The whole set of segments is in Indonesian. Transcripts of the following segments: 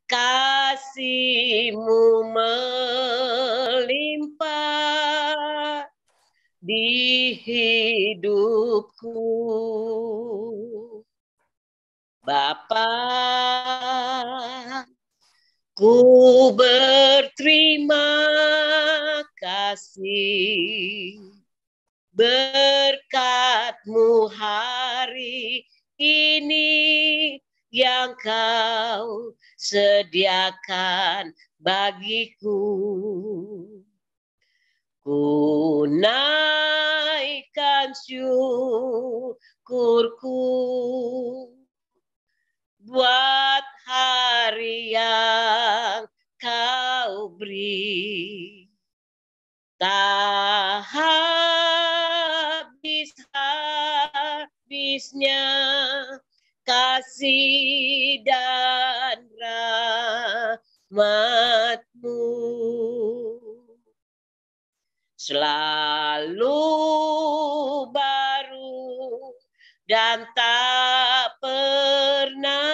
Kasih-Mu melimpah di hidupku. Bapa, ku berterima kasih berkat-Mu hari ini yang Kau sediakan bagiku. Ku naikkan syukurku buat hari yang Kau beri. Tak habis-habisnya kasih dan rahmat-Mu selalu baru dan tak pernah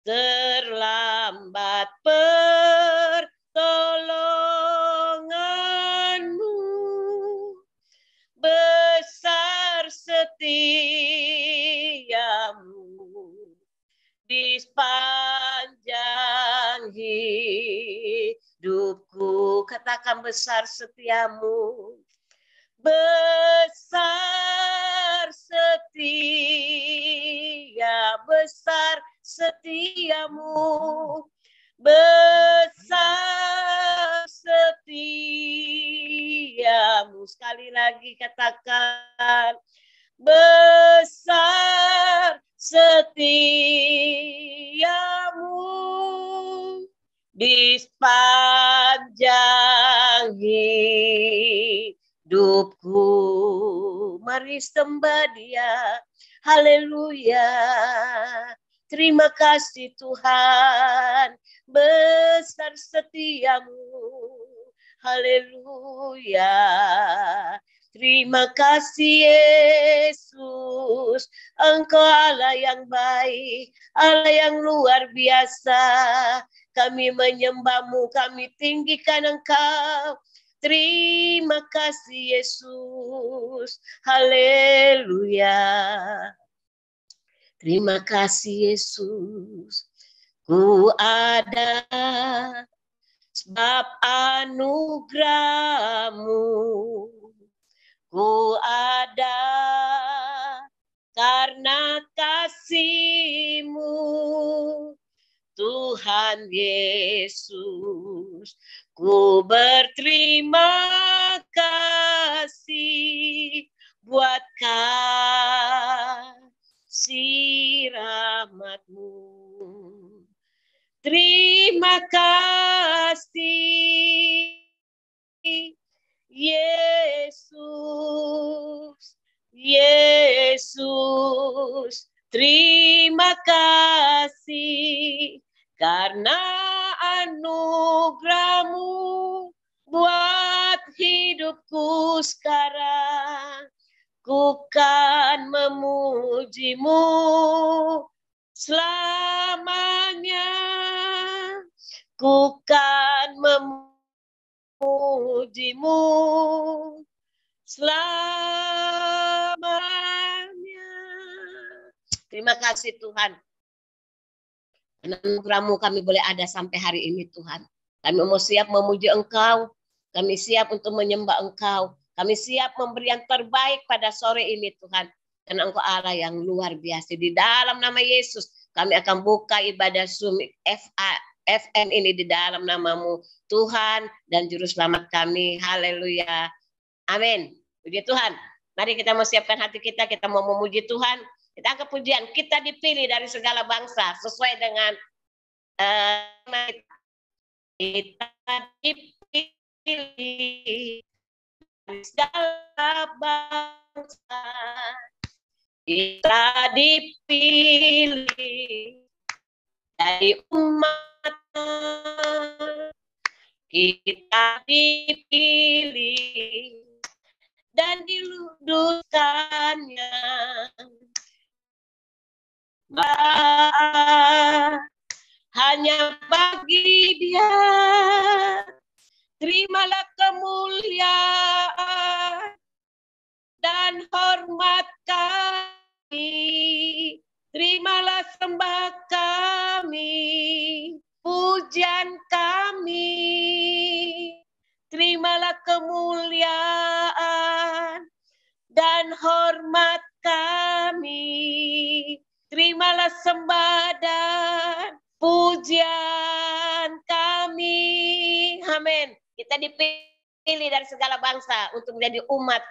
terlambat pertolongan-Mu. Besar setiamu di sepanjang hidupku. Katakan besar setiamu. Besar setia, besar setiamu. Besar setiamu. Sekali lagi katakan, besar setiamu di sepanjang hidupku. Mari sembah Dia. Haleluya. Terima kasih Tuhan. Besar setiamu. Haleluya. Terima kasih Yesus. Engkau Allah yang baik, Allah yang luar biasa. Kami menyembah-Mu, kami tinggikan Engkau. Terima kasih Yesus. Haleluya. Terima kasih Yesus. Ku ada sebab anugerah-Mu. Ku ada karena kasih-Mu, Tuhan Yesus. Ku berterima kasih buat kasih rahmat-Mu. Terima kasih Yesus, Yesus, terima kasih karena anugerah-Mu buat hidupku sekarang. Ku kan memuji-Mu selamanya. Ku kan memuji-Mu selamanya. Terima kasih Tuhan. Anugerah-Mu kami boleh ada sampai hari ini Tuhan. Kami mau siap memuji Engkau. Kami siap untuk menyembah Engkau. Kami siap memberi yang terbaik pada sore ini Tuhan. Karena Engkau Allah yang luar biasa. Di dalam nama Yesus kami akan buka ibadah Zoom FM ini di dalam nama-Mu Tuhan dan Juru Selamat kami. Haleluya. Amin. Puji Tuhan. Mari kita mau siapkan hati kita. Kita mau memuji Tuhan. Kita angkat pujian. Kita dipilih dari segala bangsa. Sesuai dengan kita dipilih dari segala bangsa. Kita dipilih dari umat. Kita dipilih dan diluduskannya hanya bagi Dia. Terimalah kemuliaan dan hormat kami. Terimalah sembah kami, pujian kami. Terimalah kemuliaan dan hormat kami. Terimalah sembah dan pujian kami. Amin. Kita dipilih dari segala bangsa untuk menjadi umat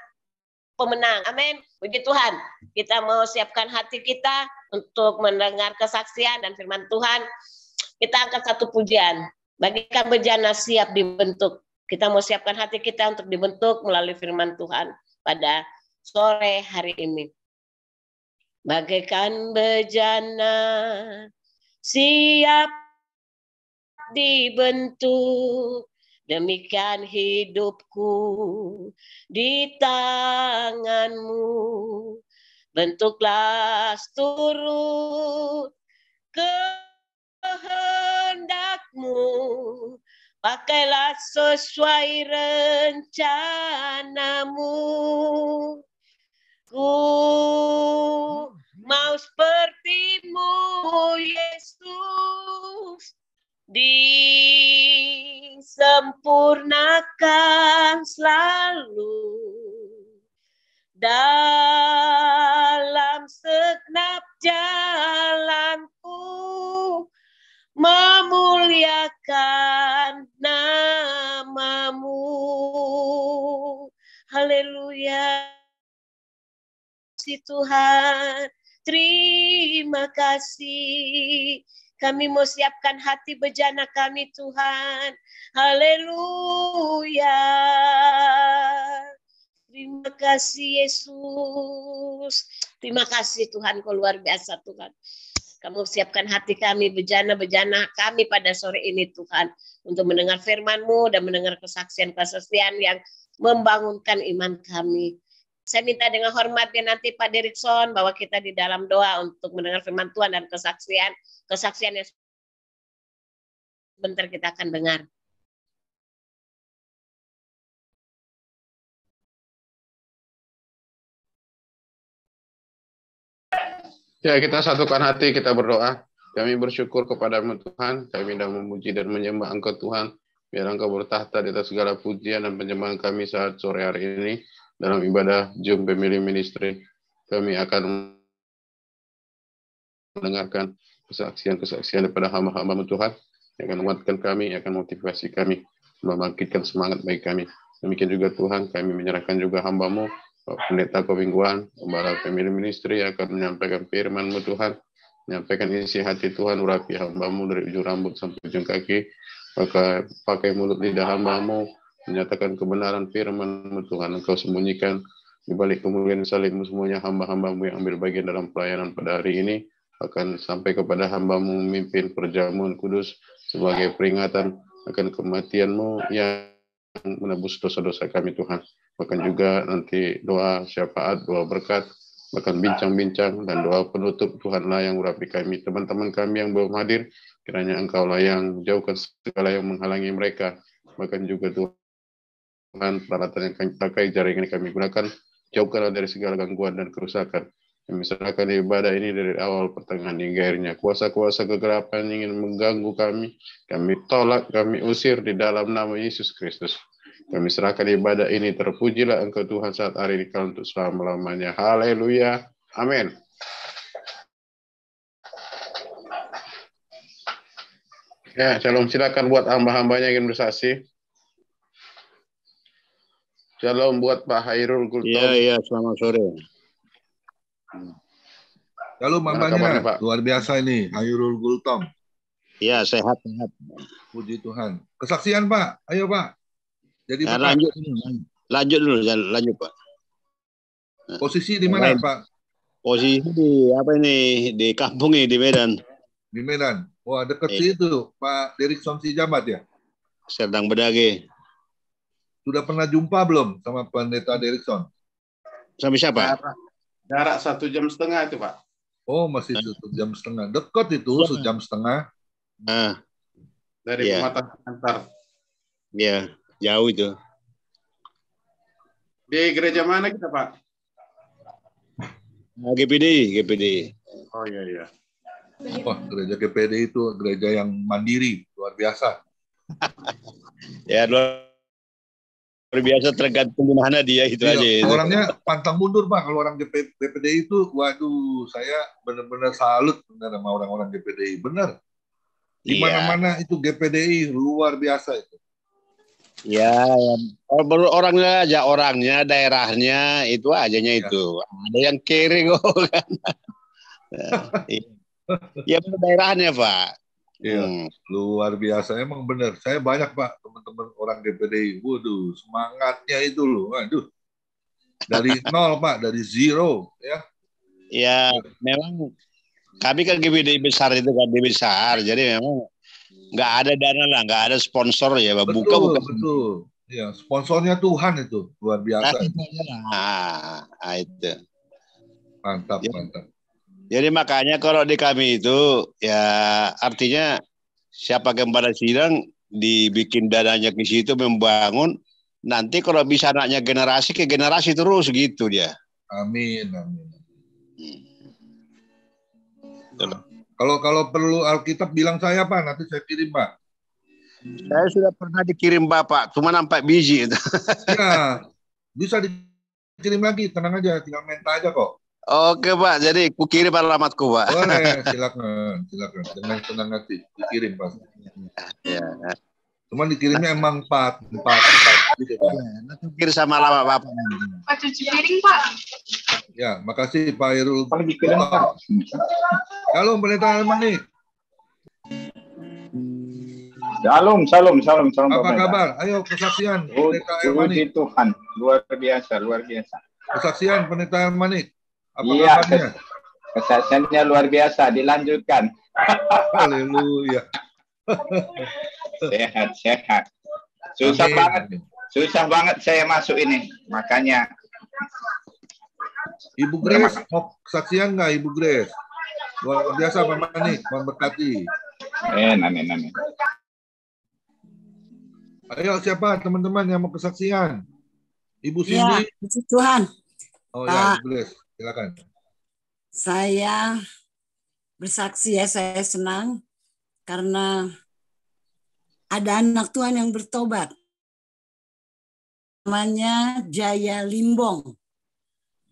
pemenang. Amin. Puji Tuhan. Kita mau siapkan hati kita untuk mendengar kesaksian dan firman Tuhan. Kita angkat satu pujian. Bagikan bejana siap dibentuk. Kita mau siapkan hati kita untuk dibentuk melalui firman Tuhan pada sore hari ini. Bagaikan bejana siap dibentuk, demikian hidupku di tanganmu. Bentuklah turut kehendakmu, pakailah sesuai rencanamu. Ku mau seperti-Mu, Yesus, disempurnakan selalu dalam segenap jalanku, memuliakan nama-Mu. Haleluya. Tuhan, terima kasih. Kami mau siapkan hati bejana kami, Tuhan. Haleluya. Terima kasih, Yesus. Terima kasih, Tuhan. Kau luar biasa, Tuhan. Kamu siapkan hati kami, bejana-bejana kami pada sore ini, Tuhan. Untuk mendengar firman-Mu dan mendengar kesaksian-kesaksian yang membangunkan iman kami. Saya minta dengan hormatnya nanti Pak Derikson bahwa kita di dalam doa untuk mendengar firman Tuhan dan kesaksian yang sebentar kita akan dengar. Ya, kita satukan hati, kita berdoa. Kami bersyukur kepada-Mu Tuhan, kami dah memuji dan menyembah Engkau Tuhan. Biar Engkau bertahta di atas segala pujian dan penyembahan kami saat sore hari ini. Dalam ibadah Jum Family Ministry, kami akan mendengarkan kesaksian-kesaksian daripada hamba-hamba Tuhan yang akan menguatkan kami, yang akan motivasi kami, membangkitkan semangat bagi kami. Demikian juga Tuhan, kami menyerahkan juga hamba-Mu, Pak Pendeta Kobingguan, Gembala Family Ministry yang akan menyampaikan firman-Mu Tuhan, menyampaikan isi hati Tuhan, urapi hamba-Mu dari ujung rambut sampai ujung kaki, pakai mulut lidah hamba-Mu, menyatakan kebenaran firman-Mu Tuhan. Engkau sembunyikan di balik kemuliaan salib-Mu semuanya hamba-hamba-Mu yang ambil bagian dalam pelayanan pada hari ini, akan sampai kepada hamba-Mu memimpin perjamuan kudus sebagai peringatan akan kematian-Mu yang menebus dosa-dosa kami Tuhan. Bahkan juga nanti doa syafaat, doa berkat, bahkan bincang-bincang dan doa penutup Tuhanlah yang urapi kami. Teman-teman kami yang belum hadir, kiranya Engkaulah yang jauhkan segala yang menghalangi mereka. Bahkan juga Tuhan, peralatan yang kami pakai, jaringan yang kami gunakan, jauhkanlah dari segala gangguan dan kerusakan. Kami serahkan ibadah ini dari awal, pertengahan, hingga akhirnya. Kuasa-kuasa kegelapan ingin mengganggu kami tolak, kami usir di dalam nama Yesus Kristus. Kami serahkan ibadah ini, terpujilah Engkau Tuhan saat hari ini, kalau untuk selama-lamanya. Haleluya. Amin. Ya, shalom, silakan buat hamba-hambanya yang ingin bersaksi. Shalom buat Pak Hairul Gultom. Iya, selamat sore. Shalom hambanya, Pak? Luar biasa ini, Hairul Gultom. Iya, sehat. Puji Tuhan. Kesaksian Pak, ayo Pak. Jadi ya, lanjut dulu, Pak. Posisi di mana Pak? Posisi di di kampung ini, di Medan. Di Medan. Wah, dekat situ, Pak Derikson Sijabat ya? Serdang Bedage. Sudah pernah jumpa belum sama Pendeta Derikson? Sama siapa? Jarak 1,5 jam itu, Pak. Oh, masih 1,5 jam. Dekat itu, Iya. 1,5 jam. Nah, Dari Iya. Pematang Siantar. ya jauh itu. Di gereja mana kita, Pak? Nah, GPD. Oh iya. Wah, gereja GPD itu gereja yang mandiri, luar biasa. Ya luar biasa, tergantung di mana dia itu Iya, aja itu. orangnya pantang mundur, Pak. Kalau orang GPD itu, waduh, saya benar-benar salut benar sama orang-orang GPDI. Benar. Di Iya. mana-mana itu GPDI luar biasa itu. Ya, baru orangnya, daerahnya itu ajanya Iya. itu. Ada yang kiri kok kan. Ya benar daerahnya, Pak. Iya, luar biasa. Emang benar. Saya banyak, Pak, teman-teman orang GPDI. Waduh, semangatnya itu loh. Waduh. Dari nol, Pak, dari zero, ya. Ya, memang kami kan GBD besar itu kan, besar. Jadi memang nggak ada dana lah, nggak ada sponsor ya. Buka bukan. Betul. Ya, sponsornya Tuhan itu luar biasa. Itu. Mantap, Ya. mantap. Jadi makanya kalau di kami itu ya artinya siapa gembala sidang dibikin dananya ke situ membangun, nanti kalau bisa anaknya generasi ke generasi terus gitu dia. Amin. Kalau perlu Alkitab bilang saya, Pak, nanti saya kirim, Pak. Saya sudah pernah dikirim Bapak, cuma nampak biji itu. Ya, bisa dikirim lagi, tenang aja, tinggal minta aja kok. Oke Pak, jadi ku kirim alamatku Pak. Boleh, silakan. Dengan senang hati dikirim, Pak. Ya. Cuman dikirimnya emang 4 gitu, Pak. Nanti kirim sama alamat Bapak. Pak, cuci piring, Pak. Ya, makasih Pak Irul. Kalau dikirim, Pak. Halo, Pendeta Armani. Shalom, Apa Bapak. kabar? Ayo kesaksian Pendeta Armani. Puji Tuhan, luar biasa. Kesaksian Pendeta Armani. Apa Iya, kabarnya? kesaksiannya luar biasa. Dilanjutkan. Haleluya. Sehat. Susah Amin. banget. Susah banget saya masuk ini. Makanya. Ibu Grace, mau kesaksian nggak Ibu Grace? Luar biasa Pak Manik, memberkati. Amin. Ayo siapa teman-teman yang mau kesaksian? Ibu Ya, Cindy? puji Tuhan. Oh Pak. ya, Ibu Grace, silakan. Saya bersaksi ya, saya senang karena ada anak Tuhan yang bertobat. Namanya Jaya Limbong.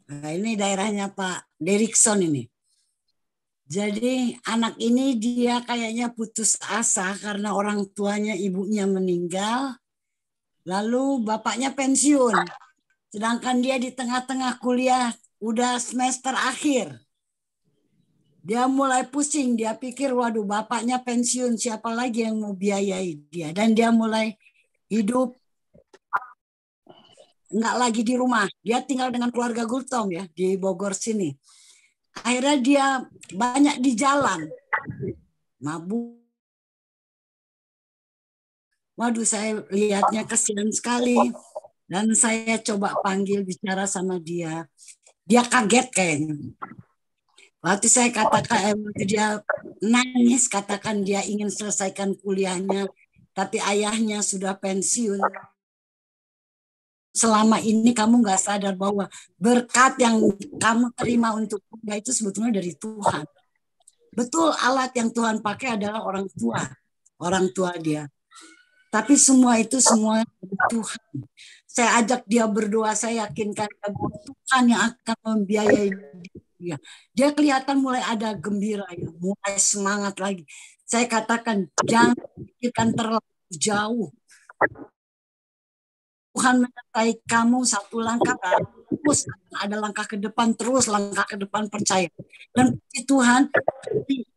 Nah, ini daerahnya Pak Derikson ini. Jadi anak ini dia kayaknya putus asa karena orang tuanya, ibunya meninggal. Lalu bapaknya pensiun. Sedangkan dia di tengah-tengah kuliah, udah semester akhir. Dia mulai pusing, dia pikir waduh bapaknya pensiun, siapa lagi yang mau biayai dia. Dan dia mulai hidup enggak lagi di rumah. Dia tinggal dengan keluarga Gultong ya di Bogor sini. Akhirnya dia banyak di jalan. Mabuk. Waduh saya lihatnya kesian sekali. Dan saya coba panggil bicara sama dia. Dia kaget kayaknya. Waktu saya katakan, dia nangis, katakan dia ingin selesaikan kuliahnya. Tapi ayahnya sudah pensiun. Selama ini kamu nggak sadar bahwa berkat yang kamu terima untuk kuliah itu sebetulnya dari Tuhan. Betul, alat yang Tuhan pakai adalah orang tua dia. Tapi semua itu semua dari Tuhan. Saya ajak dia berdoa, saya yakinkan bahwa Tuhan yang akan membiayai dia. Dia kelihatan mulai ada gembira, ya, mulai semangat lagi. Saya katakan jangan pikirkan terlalu jauh. Tuhan menyertai kamu satu langkah terus ada langkah ke depan, terus langkah ke depan, percaya. Dan puji Tuhan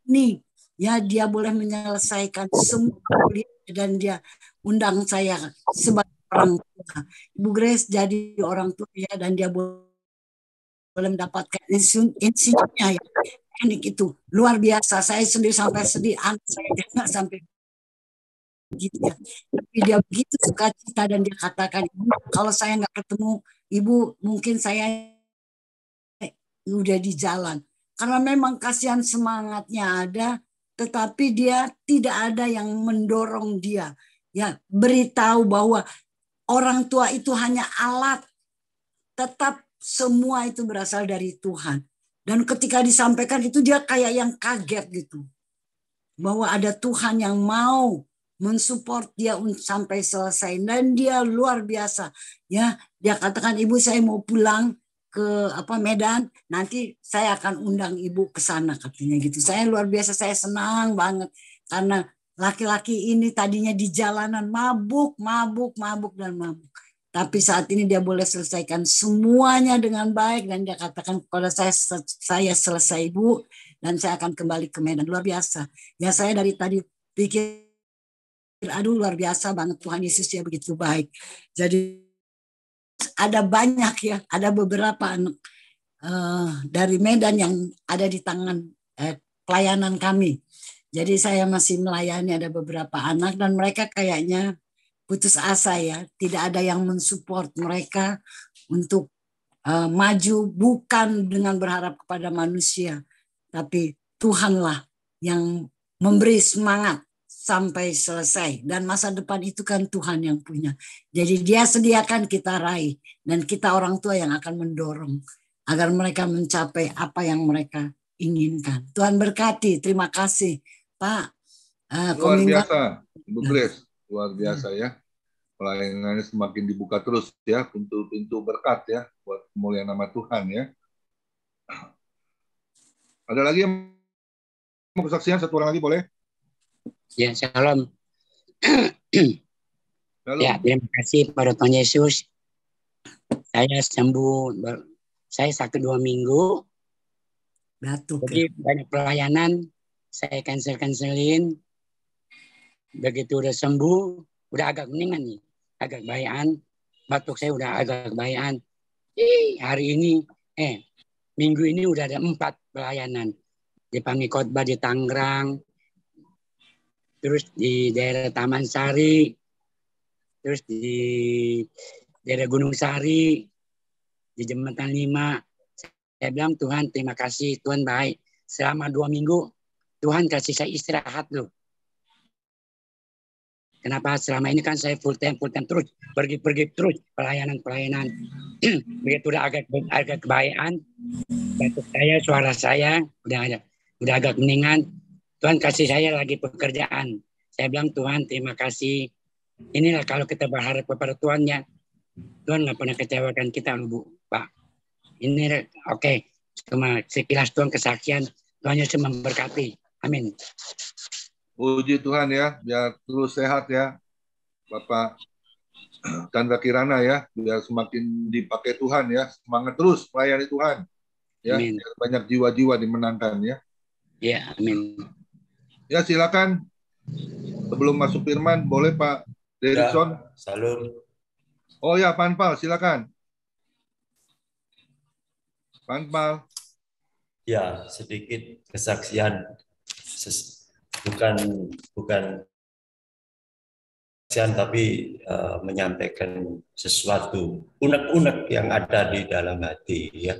ini ya dia boleh menyelesaikan semua kuliah dan dia undang saya sebagai orang tua. Ibu Grace jadi orang tua ya, dan dia boleh mendapatkan insinyurnya ya. Teknik itu luar biasa. Saya sendiri sampai sedih, anak saya nggak sampai gitu ya. Tapi dia begitu sukacita dan dia katakan, Ibu, kalau saya nggak ketemu Ibu, mungkin saya udah di jalan. karena memang kasihan semangatnya ada, tetapi dia tidak ada yang mendorong dia. Ya, beritahu bahwa orang tua itu hanya alat, tetap semua itu berasal dari Tuhan. Dan ketika disampaikan itu dia kayak yang kaget gitu. Bahwa ada Tuhan yang mau mensupport dia sampai selesai. Dan dia luar biasa. Ya, dia katakan, Ibu saya mau pulang ke Medan, nanti saya akan undang Ibu ke sana katanya gitu. Saya luar biasa, saya senang banget karena laki-laki ini tadinya di jalanan mabuk. Tapi saat ini dia boleh selesaikan semuanya dengan baik dan dia katakan kepada saya selesai Bu dan saya akan kembali ke Medan. Luar biasa. Ya saya dari tadi pikir aduh luar biasa banget Tuhan Yesus ya begitu baik. Jadi ada banyak ya, ada beberapa anak dari Medan yang ada di tangan pelayanan kami. Jadi saya masih melayani ada beberapa anak dan mereka kayaknya putus asa ya, tidak ada yang mensupport mereka untuk maju bukan dengan berharap kepada manusia, tapi Tuhanlah yang memberi semangat sampai selesai dan masa depan itu kan Tuhan yang punya. Jadi dia sediakan kita raih dan kita orang tua yang akan mendorong agar mereka mencapai apa yang mereka inginkan. Tuhan berkati. Terima kasih Pak. Luar biasa, Ibu Grace. Luar biasa ya. Pelayanannya semakin dibuka terus ya, pintu-pintu berkat ya, buat kemuliaan nama Tuhan ya. Ada lagi yang mau kesaksian? Satu orang lagi boleh? Ya, shalom. Shalom. Ya, terima kasih pada Tuhan Yesus. Saya sembuh, saya sakit 2 minggu. Batuk. Jadi banyak pelayanan, saya cancelin. Begitu udah sembuh, udah agak mendingan nih, agak bayan. Batuk saya udah agak bayan. Hari ini, minggu ini udah ada 4 pelayanan. Dipanggil khotbah di Tangerang, terus di daerah Taman Sari, terus di daerah Gunung Sari, di Jembatan 5. Saya bilang Tuhan terima kasih, Tuhan baik. Selama 2 minggu Tuhan kasih saya istirahat loh. Kenapa? Selama ini kan saya full time terus, pergi terus, pelayanan. Begitu udah agak kebayaan, batuk saya, suara saya udah agak mendingan. Tuhan kasih saya lagi pekerjaan. Saya bilang Tuhan terima kasih. Inilah kalau kita berharap kepada Tuhan ya, Tuhan nggak pernah kecewakan kita loh Bu, Pak. Ini oke. Cuma sekilas Tuhan kesaksian, Tuhan Yesus memberkati. Amin. Puji Tuhan ya, biar terus sehat ya, Bapak Chandra Kirana ya, biar semakin dipakai Tuhan ya, semangat terus melayani Tuhan ya, Amin. biar banyak jiwa-jiwa dimenangkan ya. Ya, amin. Ya silakan, sebelum masuk firman, boleh Pak Derikson. Ya, salam. Oh ya, Panpal, silakan. Panpal. Ya, sedikit kesaksian. Bukan kesaksian, tapi menyampaikan sesuatu unek-unek yang ada di dalam hati. Ya,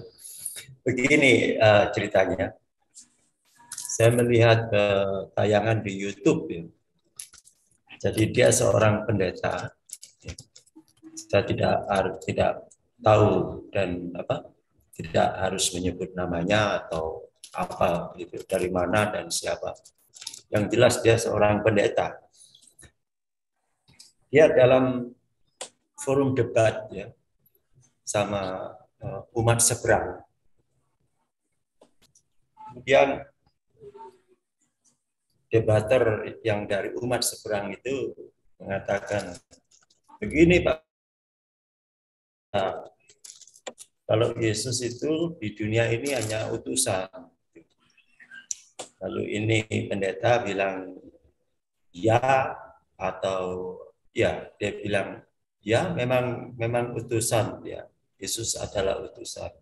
begini ceritanya. Saya melihat tayangan di YouTube. Ya. Jadi dia seorang pendeta. Ya. Saya tidak tahu dan tidak harus menyebut namanya atau apa gitu, dari mana dan siapa. Yang jelas dia seorang pendeta. Dia dalam forum debat ya sama umat seberang. Kemudian debater yang dari umat seberang itu mengatakan begini Pak, kalau Yesus itu di dunia ini hanya utusan. Lalu ini pendeta bilang ya atau ya, dia bilang ya memang utusan ya, Yesus adalah utusan.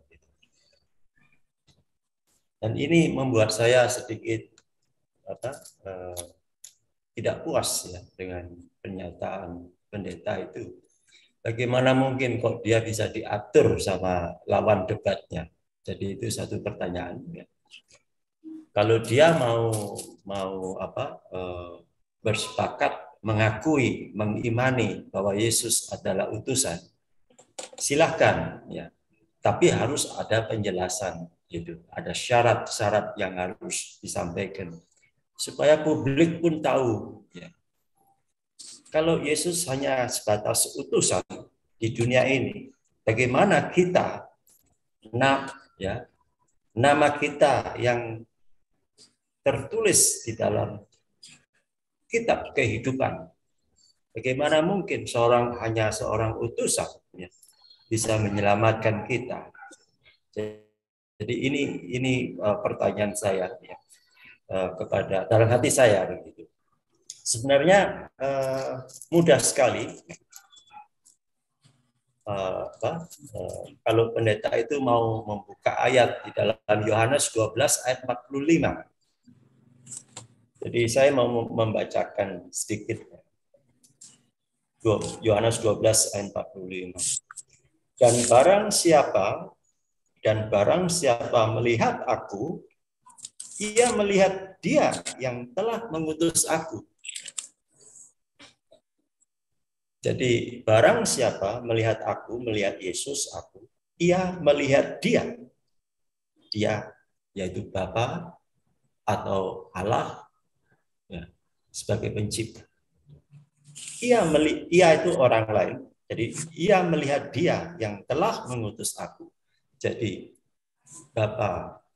Dan ini membuat saya sedikit tidak puas ya dengan pernyataan pendeta itu. Bagaimana mungkin kok dia bisa diatur sama lawan debatnya? Jadi itu satu pertanyaan. Ya. Kalau dia mau bersepakat mengakui, mengimani bahwa Yesus adalah utusan, silahkan ya. Tapi harus ada penjelasan gitu. Ada syarat-syarat yang harus disampaikan supaya publik pun tahu ya. Kalau Yesus hanya sebatas utusan di dunia ini, bagaimana kita nama kita yang tertulis di dalam kitab kehidupan, bagaimana mungkin hanya seorang utusan ya, bisa menyelamatkan kita? Jadi ini pertanyaan saya ya, kepada dalam hati saya begitu. Sebenarnya mudah sekali kalau pendeta itu mau membuka ayat di dalam Yohanes 12 ayat 45. Jadi saya mau membacakan sedikit. Yohanes 12 ayat 45. Dan barang siapa melihat aku, ia melihat Dia yang telah mengutus aku. Jadi barang siapa melihat aku, melihat Yesus aku, ia melihat Dia. Dia yaitu Bapa atau Allah ya, sebagai pencipta. Ia itu orang lain. Jadi ia melihat Dia yang telah mengutus aku. Jadi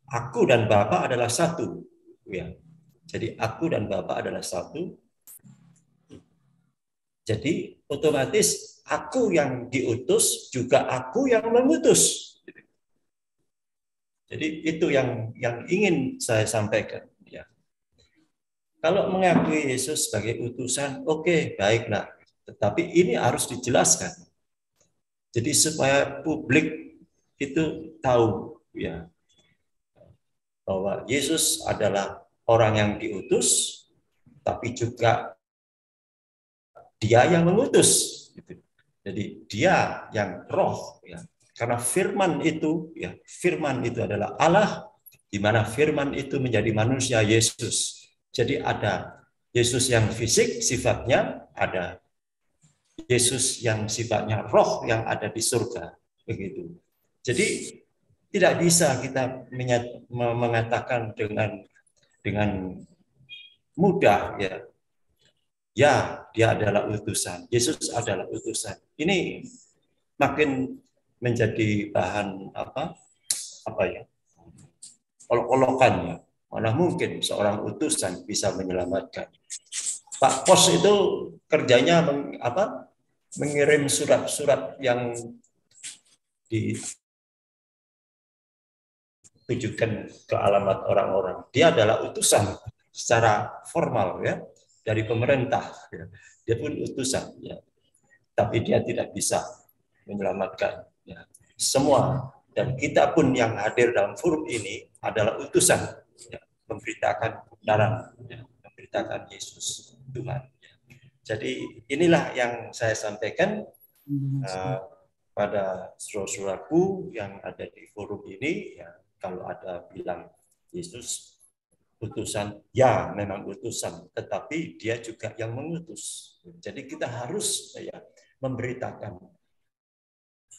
aku dan Bapa adalah satu. Ya. Jadi aku dan Bapa adalah satu. Jadi otomatis aku yang diutus juga aku yang mengutus. Jadi itu yang ingin saya sampaikan. Ya. Kalau mengakui Yesus sebagai utusan, oke, baiklah. Tetapi ini harus dijelaskan. Jadi supaya publik itu tahu ya bahwa Yesus adalah orang yang diutus, tapi juga Dia yang mengutus. Jadi Dia yang roh ya. Karena firman itu adalah Allah, di mana firman itu menjadi manusia Yesus. Jadi ada Yesus yang fisik sifatnya, ada Yesus yang sifatnya roh yang ada di surga, begitu. Jadi tidak bisa kita mengatakan dengan mudah ya Dia adalah utusan, Yesus adalah utusan. Ini makin menjadi bahan olok-olokan ya. Mana mungkin seorang utusan bisa menyelamatkan. Pak Pos itu kerjanya mengirim surat-surat yang ditujukan ke alamat orang-orang. Dia adalah utusan secara formal ya dari pemerintah. Ya. Dia pun utusan ya. Tapi dia tidak bisa menyelamatkan ya. Semua, dan kita pun yang hadir dalam forum ini adalah utusan ya, memberitakan kebenaran ya, memberitakan Yesus Tuhan ya. Jadi inilah yang saya sampaikan pada saudara-saudaraku yang ada di forum ini ya. Kalau ada bilang Yesus utusan, ya memang utusan, tetapi Dia juga yang mengutus. Jadi kita harus ya memberitakan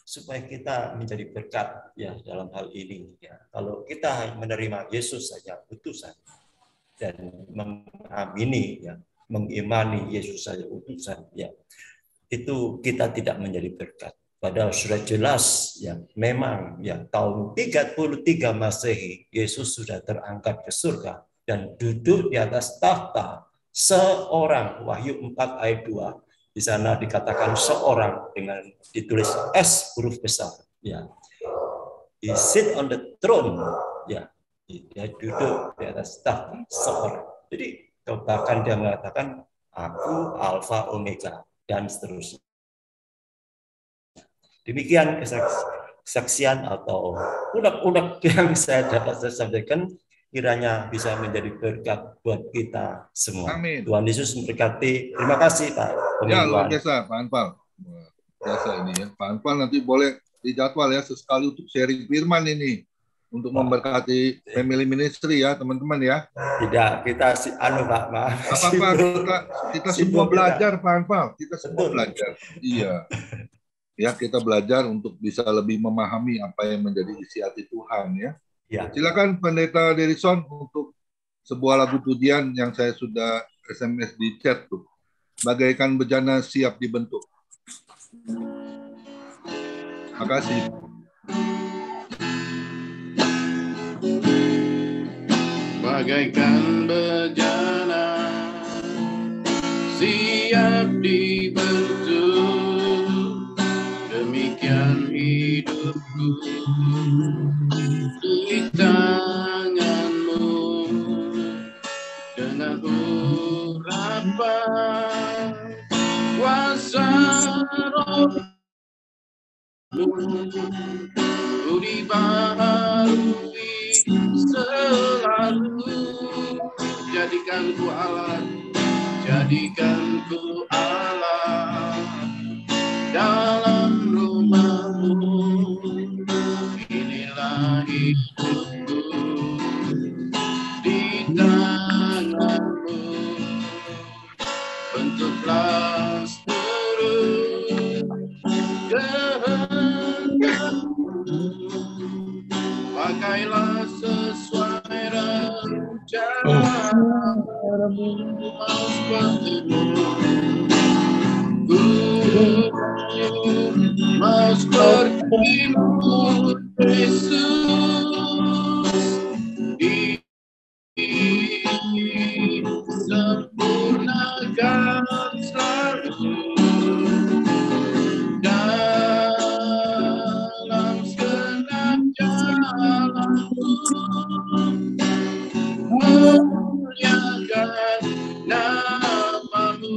supaya kita menjadi berkat ya dalam hal ini ya. Kalau kita menerima Yesus saja utusan dan mengamini ya, mengimani Yesus saja utusan ya, itu kita tidak menjadi berkat. Padahal sudah jelas ya, memang ya tahun 33 Masehi Yesus sudah terangkat ke surga dan duduk di atas tahta seorang. Wahyu 4 ayat 2 di sana dikatakan seorang dengan ditulis S huruf besar ya. He sit on the throne ya. Dia duduk di atas tahta seorang. Jadi bahkan dia mengatakan aku Alfa Omega dan seterusnya. Demikian kesaksian atau unek-unek yang saya dapat sampaikan, kiranya bisa menjadi berkat buat kita semua. Amin. Tuhan Yesus memberkati. Terima kasih Pak. Ya, luar biasa Pak Anpal. Biasa ini ya. Pak Anpal nanti boleh dijadwal ya sesekali untuk sharing firman ini. untuk memberkati family ministry ya teman-teman ya. Tidak, kita Pak, maaf. Apa-apa, kita semua belajar Pak Anfal, kita semua belajar. Iya. Ya, kita belajar untuk bisa lebih memahami apa yang menjadi isi hati Tuhan ya. Ya. Silakan Pendeta Derison untuk sebuah lagu pujian yang saya sudah SMS di chat tuh. Bagaikan bejana siap dibentuk. Makasih. Bagaikan bejana siap dibentuk, demikian hidupku di tanganmu, dengan urapan kuasa Roh-Mu, ku dibaharui selalu. Jadikan ku Allah, jadikan ku Allah dalam rumah-Mu. Inilah hidupku di tangan-Mu, bentuklah seluruh kehendak-Mu, pakailah sesuai rencana-Mu, mau seperti-Mu. Ku mau seperti-Mu, Yesus, sempurnakan selalu dalam segenap jalan-Mu, muliakan nama-Mu,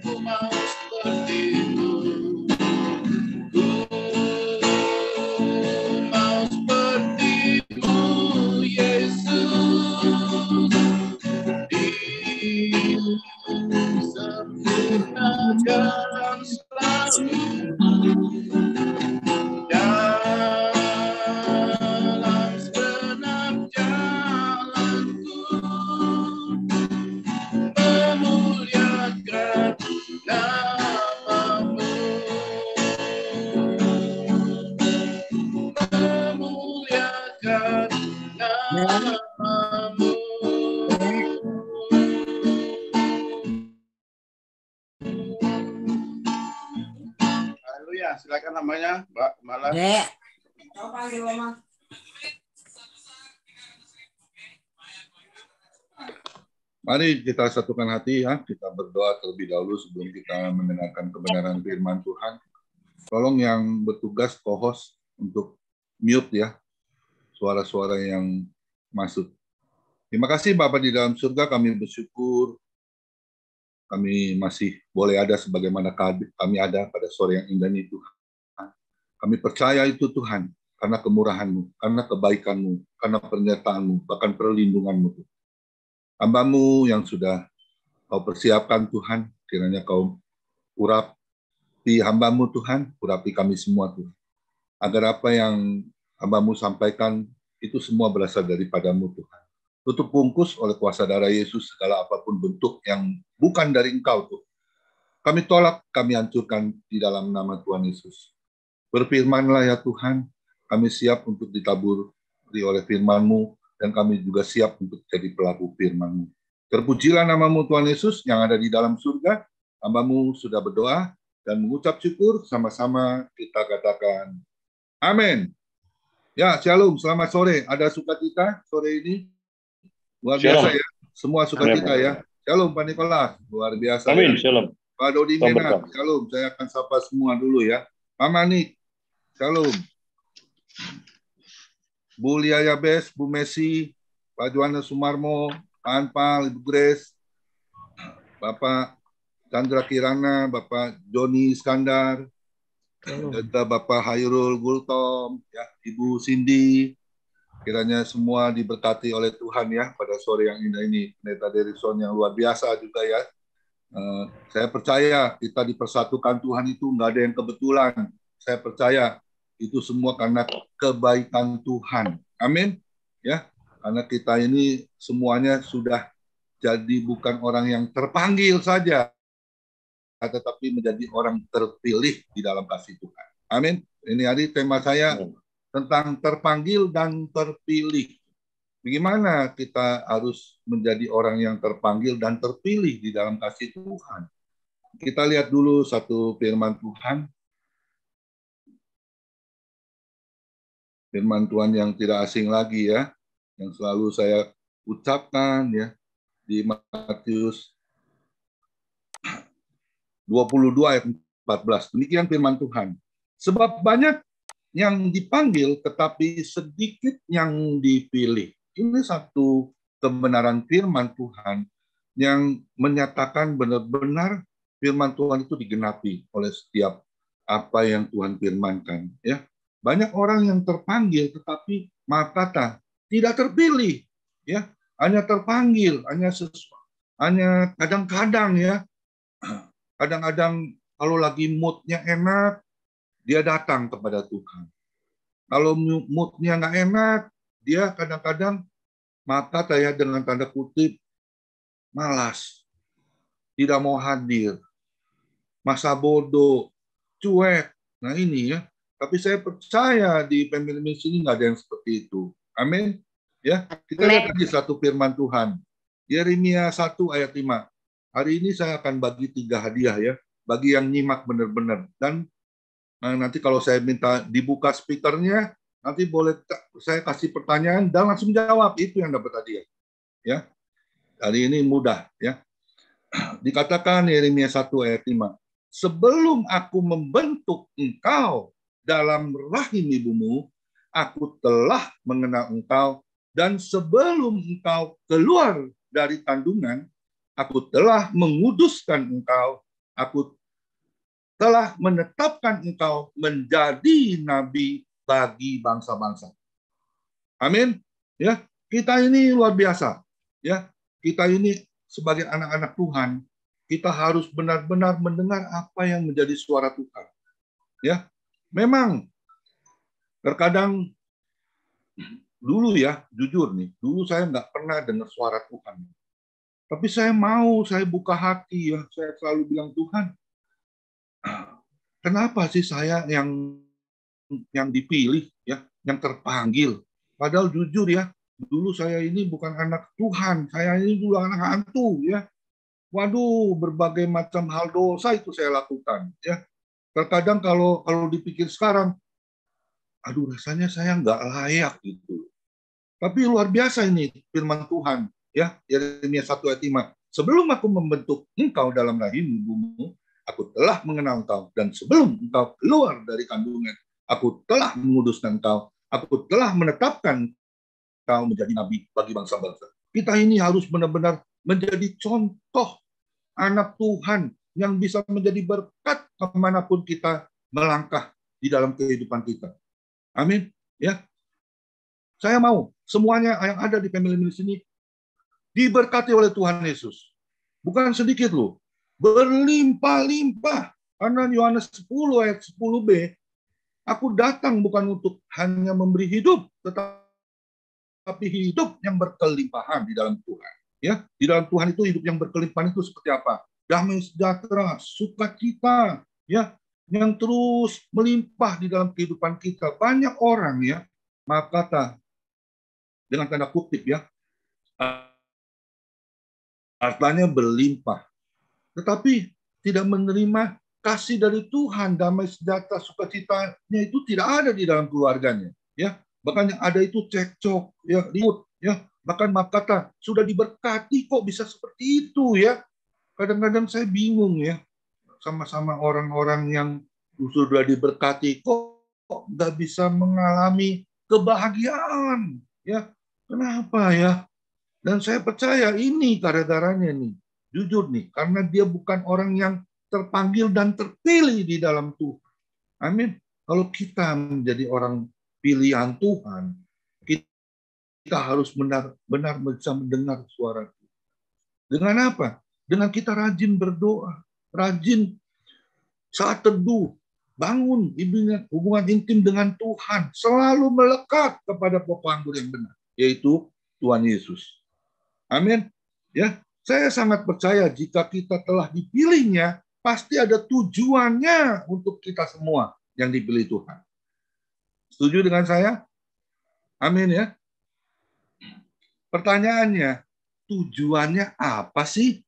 ku mau seperti-Mu, ku mau seperti-Mu, Yesus, disempurnakan selalu dalam segenap jalanku, memuliakan nama-Mu, memuliakan nama-Mu. Haleluya, silakan namanya Mbak Malah. Dek. Mari kita satukan hati ya, kita berdoa terlebih dahulu sebelum kita mendengarkan kebenaran firman Tuhan. Tolong yang bertugas co-host untuk mute ya suara-suara yang masuk. Terima kasih Bapa di dalam surga, kami bersyukur kami masih boleh ada sebagaimana kami ada pada sore yang indah ini Tuhan. Kami percaya itu Tuhan, karena kemurahan-Mu, karena kebaikan-Mu, karena pernyataan-Mu, bahkan perlindungan-Mu. Hamba-Mu yang sudah Kau persiapkan Tuhan, kiranya Kau urapi hamba-Mu Tuhan, urapi kami semua Tuhan. Agar apa yang hamba-Mu sampaikan, itu semua berasal daripada-Mu Tuhan. Tutup bungkus oleh kuasa darah Yesus segala apapun bentuk yang bukan dari Engkau Tuhan. Kami tolak, kami hancurkan di dalam nama Tuhan Yesus. Berfirmanlah ya Tuhan, kami siap untuk ditaburi oleh firman-Mu, dan kami juga siap untuk jadi pelaku firman-Mu. Terpujilah nama-Mu Tuhan Yesus yang ada di dalam surga. Hamba-Mu sudah berdoa dan mengucap syukur, sama-sama kita katakan amin. Ya, shalom, selamat sore. Ada sukacita sore ini? Luar biasa ya. Semua sukacita ya. Shalom Pak Nikolas, luar biasa. Amin, ya. shalom. Pak Dodi Menat, shalom. Saya akan sapa semua dulu ya. Pak Manik, shalom. Bu Lia Yabes, Bu Messi, Pak Juwana Sumarmo, Pak Anpal, Ibu Grace, Bapak Chandra Kirana, Bapak Joni Iskandar, juga Bapak Hairul Gultom, ya, Ibu Cindy, kiranya semua diberkati oleh Tuhan ya pada sore yang indah ini. Pendeta Derison yang luar biasa juga ya. Saya percaya kita dipersatukan Tuhan itu nggak ada yang kebetulan. Saya percaya Itu semua karena kebaikan Tuhan. Amin. Ya, karena kita ini semuanya sudah jadi bukan orang yang terpanggil saja, tetapi menjadi orang terpilih di dalam kasih Tuhan. Amin. Ini hari tema saya tentang terpanggil dan terpilih. Bagaimana kita harus menjadi orang yang terpanggil dan terpilih di dalam kasih Tuhan? Kita lihat dulu satu firman Tuhan. Firman Tuhan yang tidak asing lagi ya, yang selalu saya ucapkan ya, di Matius 22 ayat 14. Demikian firman Tuhan. Sebab banyak yang dipanggil, tetapi sedikit yang dipilih. Ini satu kebenaran firman Tuhan yang menyatakan benar-benar firman Tuhan itu digenapi oleh setiap apa yang Tuhan firmankan. Ya, banyak orang yang terpanggil, tetapi maaf kata tidak terpilih. Ya, hanya terpanggil, hanya kadang-kadang ya. Kadang-kadang kalau lagi moodnya enak, dia datang kepada Tuhan. Kalau moodnya nggak enak, dia kadang-kadang maka saya dengan tanda kutip malas, tidak mau hadir, masa bodoh, cuek. Nah ini ya. Tapi saya percaya di family ministry ini nggak ada yang seperti itu. Amin. Ya, kita lihat lagi satu firman Tuhan. Yeremia 1 ayat 5. Hari ini saya akan bagi 3 hadiah ya, bagi yang nyimak benar-benar. Dan nanti kalau saya minta dibuka speakernya, nanti boleh saya kasih pertanyaan dan langsung jawab, itu yang dapat hadiah. Ya, hari ini mudah ya. Dikatakan Yeremia 1 ayat 5. Sebelum aku membentuk engkau dalam rahim ibumu, aku telah mengenal engkau, dan sebelum engkau keluar dari kandungan, aku telah menguduskan engkau, aku telah menetapkan engkau menjadi nabi bagi bangsa-bangsa. Amin. Ya, kita ini luar biasa. Ya, kita ini sebagai anak-anak Tuhan, kita harus benar-benar mendengar apa yang menjadi suara Tuhan. Ya, memang terkadang dulu ya, jujur nih, dulu saya nggak pernah dengar suara Tuhan. Tapi saya buka hati ya, saya selalu bilang Tuhan, kenapa sih saya yang dipilih ya, yang terpanggil? Padahal jujur ya, dulu saya ini bukan anak Tuhan, saya ini dulu anak hantu ya. Waduh, berbagai macam hal dosa itu saya lakukan ya. Terkadang kalau dipikir sekarang, aduh rasanya saya nggak layak gitu. Tapi luar biasa ini firman Tuhan. Ya, Yeremia 1 ayat 5. Sebelum aku membentuk engkau dalam rahim ibumu, aku telah mengenal engkau, dan sebelum engkau keluar dari kandungan, aku telah menguduskan engkau, aku telah menetapkan engkau menjadi nabi bagi bangsa-bangsa. Kita ini harus benar-benar menjadi contoh anak Tuhan yang bisa menjadi berkat kemanapun kita melangkah di dalam kehidupan kita. Amin. Ya, saya mau semuanya yang ada di family ministry ini diberkati oleh Tuhan Yesus. Bukan sedikit loh. Berlimpah-limpah. Karena Yohanes 10 ayat 10b, aku datang bukan untuk hanya memberi hidup, tetapi hidup yang berkelimpahan di dalam Tuhan. Ya, di dalam Tuhan itu hidup yang berkelimpahan itu seperti apa? Damai sejahtera, sukacita, ya, yang terus melimpah di dalam kehidupan kita. Banyak orang ya, maaf kata, dengan tanda kutip ya, hartanya berlimpah, tetapi tidak menerima kasih dari Tuhan, damai sejahtera, sukacitanya itu tidak ada di dalam keluarganya. Ya, bahkan yang ada itu cekcok, ya, ribut, ya, bahkan maaf kata sudah diberkati kok bisa seperti itu ya. Kadang-kadang saya bingung ya, sama orang-orang yang sudah diberkati kok nggak bisa mengalami kebahagiaan, ya. Kenapa ya? Dan saya percaya ini gara-garanya nih, jujur nih, karena dia bukan orang yang terpanggil dan terpilih di dalam Tuhan. Amin. Kalau kita menjadi orang pilihan Tuhan, kita harus benar-benar bisa mendengar suara Tuhan. Dengan apa? Dengan kita rajin berdoa, rajin saat teduh, bangun hubungan intim dengan Tuhan, selalu melekat kepada pokok anggur yang benar, yaitu Tuhan Yesus. Amin. Ya, saya sangat percaya jika kita telah dipilihnya, pasti ada tujuannya untuk kita semua yang dipilih Tuhan. Setuju dengan saya? Amin ya. Pertanyaannya, tujuannya apa sih?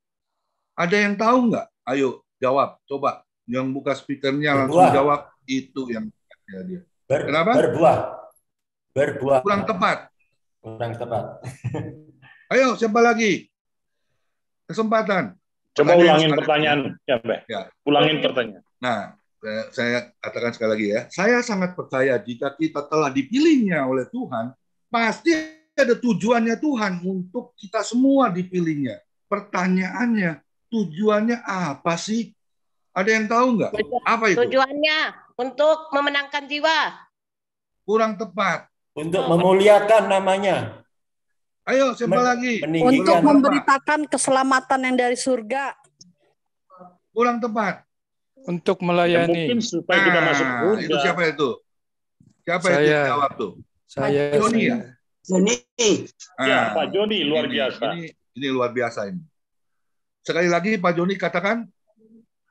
Ada yang tahu nggak? Ayo jawab, coba. Yang buka speakernya langsung jawab, itu yang dia. Kenapa? Berbuah. Kurang tepat. Kurang tepat. Ayo, siapa lagi? Kesempatan. Coba ulangin pertanyaan. Ya. Ulangin pertanyaan. Nah, saya katakan sekali lagi ya. Saya sangat percaya jika kita telah dipilihnya oleh Tuhan, pasti ada tujuannya Tuhan untuk kita semua dipilihnya. Pertanyaannya, tujuannya apa sih? Ada yang tahu nggak? Apa itu? Tujuannya untuk memenangkan jiwa. Kurang tepat. Untuk memuliakan namanya. Ayo, siapa lagi? Untuk memberitakan keselamatan yang dari surga. Kurang tepat. Untuk melayani. Ya, mungkin supaya kita masuk surga. Itu siapa itu? Siapa saya, itu jawab tuh? Saya. Joni ya? Joni. Ya, Pak Joni luar biasa. Ini luar biasa ini. Sekali lagi Pak Joni katakan,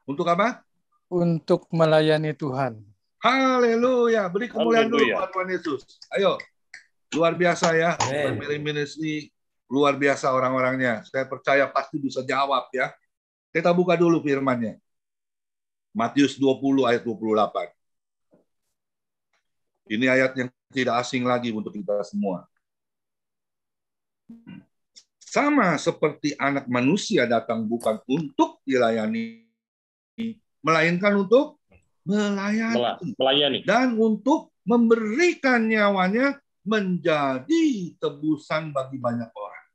untuk apa? Untuk melayani Tuhan. Haleluya. Beri kemuliaan dulu buat Tuhan Yesus. Ayo. Luar biasa ya. Ministry luar biasa orang-orangnya. Saya percaya pasti bisa jawab ya. Kita buka dulu firman-Nya. Matius 20 ayat 28. Ini ayat yang tidak asing lagi untuk kita semua. Sama seperti anak manusia datang bukan untuk dilayani, melainkan untuk melayani dan untuk memberikan nyawanya menjadi tebusan bagi banyak orang.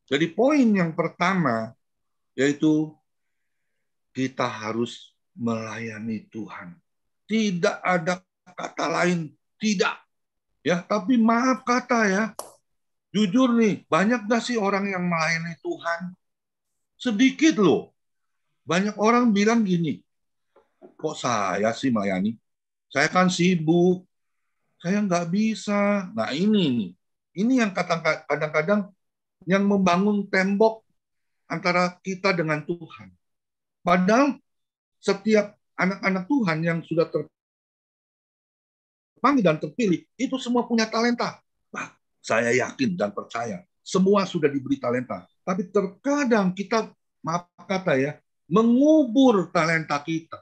Jadi poin yang pertama yaitu kita harus melayani Tuhan. Tidak ada kata lain, tidak. Ya, tapi maaf kata ya. Jujur nih, banyak gak sih orang yang melayani Tuhan? Sedikit loh. Banyak orang bilang gini, kok saya sih melayani? Saya kan sibuk. Saya nggak bisa. Nah ini yang kadang-kadang yang membangun tembok antara kita dengan Tuhan. Padahal setiap anak-anak Tuhan yang sudah terpanggil dan terpilih, itu semua punya talenta. Nah, saya yakin dan percaya, semua sudah diberi talenta. Tapi terkadang kita, maaf kata ya, mengubur talenta kita.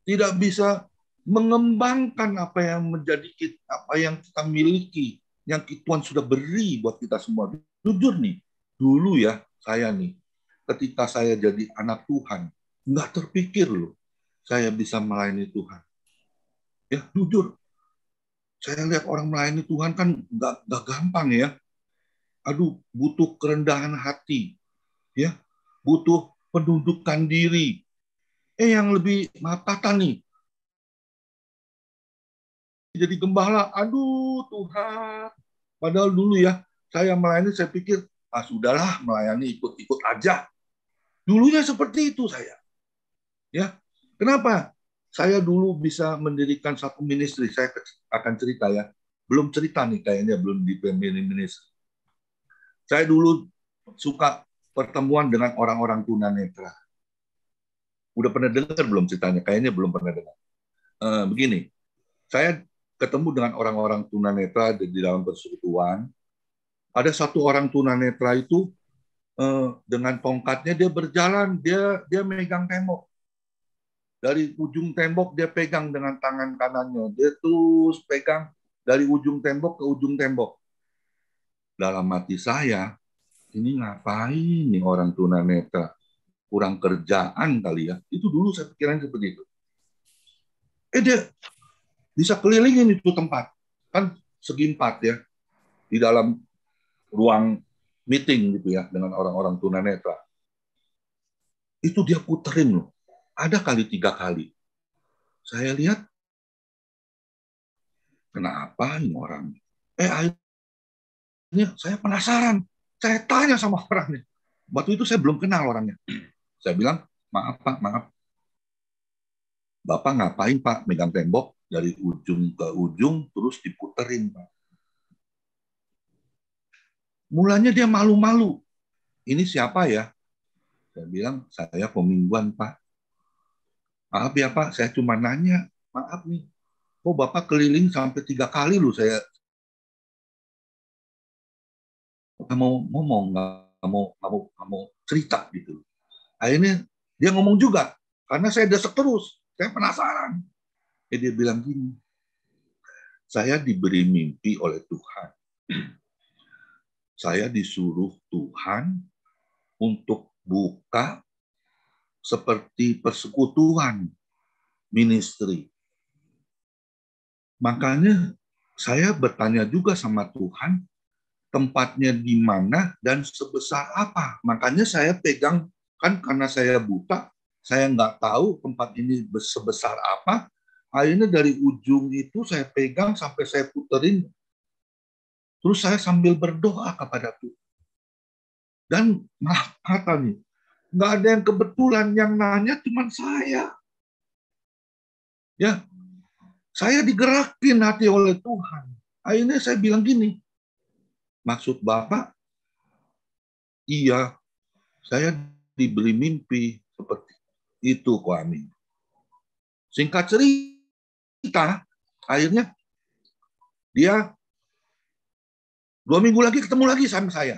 Tidak bisa mengembangkan apa yang menjadi kita, apa yang kita miliki, yang Tuhan sudah beri buat kita semua. Jujur nih, dulu ya saya nih, ketika saya jadi anak Tuhan, nggak terpikir loh, saya bisa melayani Tuhan. Ya jujur, saya lihat orang melayani Tuhan kan nggak gampang ya. Aduh, butuh kerendahan hati, ya, butuh pendudukan diri. Yang lebih maaf kata nih, jadi gembala, aduh Tuhan. Padahal dulu ya, saya melayani, saya pikir, sudahlah melayani, ikut-ikut aja. Dulunya seperti itu saya. Ya, kenapa? Saya dulu bisa mendirikan satu ministry, saya akan cerita ya. Belum cerita nih kayaknya, belum di ministry. Saya dulu suka pertemuan dengan orang-orang tunanetra. Udah pernah dengar belum ceritanya? Kayaknya belum pernah dengar. Begini, saya ketemu dengan orang-orang tunanetra di dalam persekutuan. Ada satu orang tunanetra itu dengan tongkatnya dia berjalan, dia megang tembok. Dari ujung tembok dia pegang dengan tangan kanannya, dia terus pegang dari ujung tembok ke ujung tembok. Dalam hati saya, ini ngapain nih orang tunanetra? Kurang kerjaan kali ya. Itu dulu saya pikiran seperti itu. Dia bisa kelilingin itu tempat. Kan segi 4 ya. Di dalam ruang meeting gitu ya dengan orang-orang tunanetra. Itu dia puterin loh. Ada kali 3 kali. Saya lihat kenapa ini orang? Akhirnya saya penasaran. Saya tanya sama orangnya. Waktu itu saya belum kenal orangnya. Saya bilang, maaf Pak, maaf. Bapak ngapain Pak megang tembok dari ujung ke ujung terus diputerin Pak. Mulanya dia malu-malu. Ini siapa ya? Saya bilang, saya pemingguan Pak. Maaf ya Pak, saya cuma nanya. Maaf nih. Oh Bapak keliling sampai 3 kali loh saya. Nggak mau ngomong, nggak mau cerita gitu. Akhirnya dia ngomong juga. Karena saya desek terus. Saya penasaran. Dia bilang gini. Saya diberi mimpi oleh Tuhan. Saya disuruh Tuhan untuk buka seperti persekutuan ministry. Makanya saya bertanya juga sama Tuhan, tempatnya di mana dan sebesar apa. Makanya saya pegang, kan karena saya buta, saya nggak tahu tempat ini sebesar apa. Akhirnya dari ujung itu saya pegang sampai saya puterin. Terus saya sambil berdoa kepada Tuhan. Dan maaf kata nih, nggak ada yang kebetulan, yang nanya cuma saya. Ya, saya digerakin hati oleh Tuhan. Akhirnya saya bilang gini, maksud Bapak, iya, saya diberi mimpi seperti itu, Ko Amin. Singkat cerita, akhirnya dia 2 minggu lagi ketemu lagi sama saya.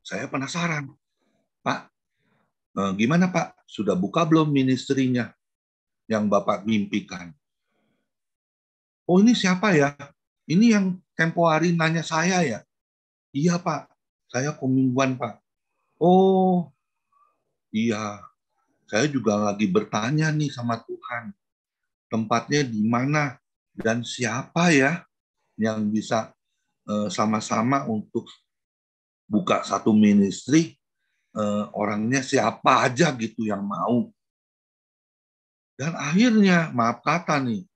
Saya penasaran, Pak, gimana Pak? Sudah buka belum ministerinya yang Bapak mimpikan? Oh ini siapa ya? Ini yang tempo hari nanya saya ya? Iya Pak, saya pemingguan Pak. Oh iya, saya juga lagi bertanya nih sama Tuhan. Tempatnya di mana dan siapa ya yang bisa sama-sama untuk buka satu ministry, orangnya siapa aja gitu yang mau. Dan akhirnya, maaf kata nih,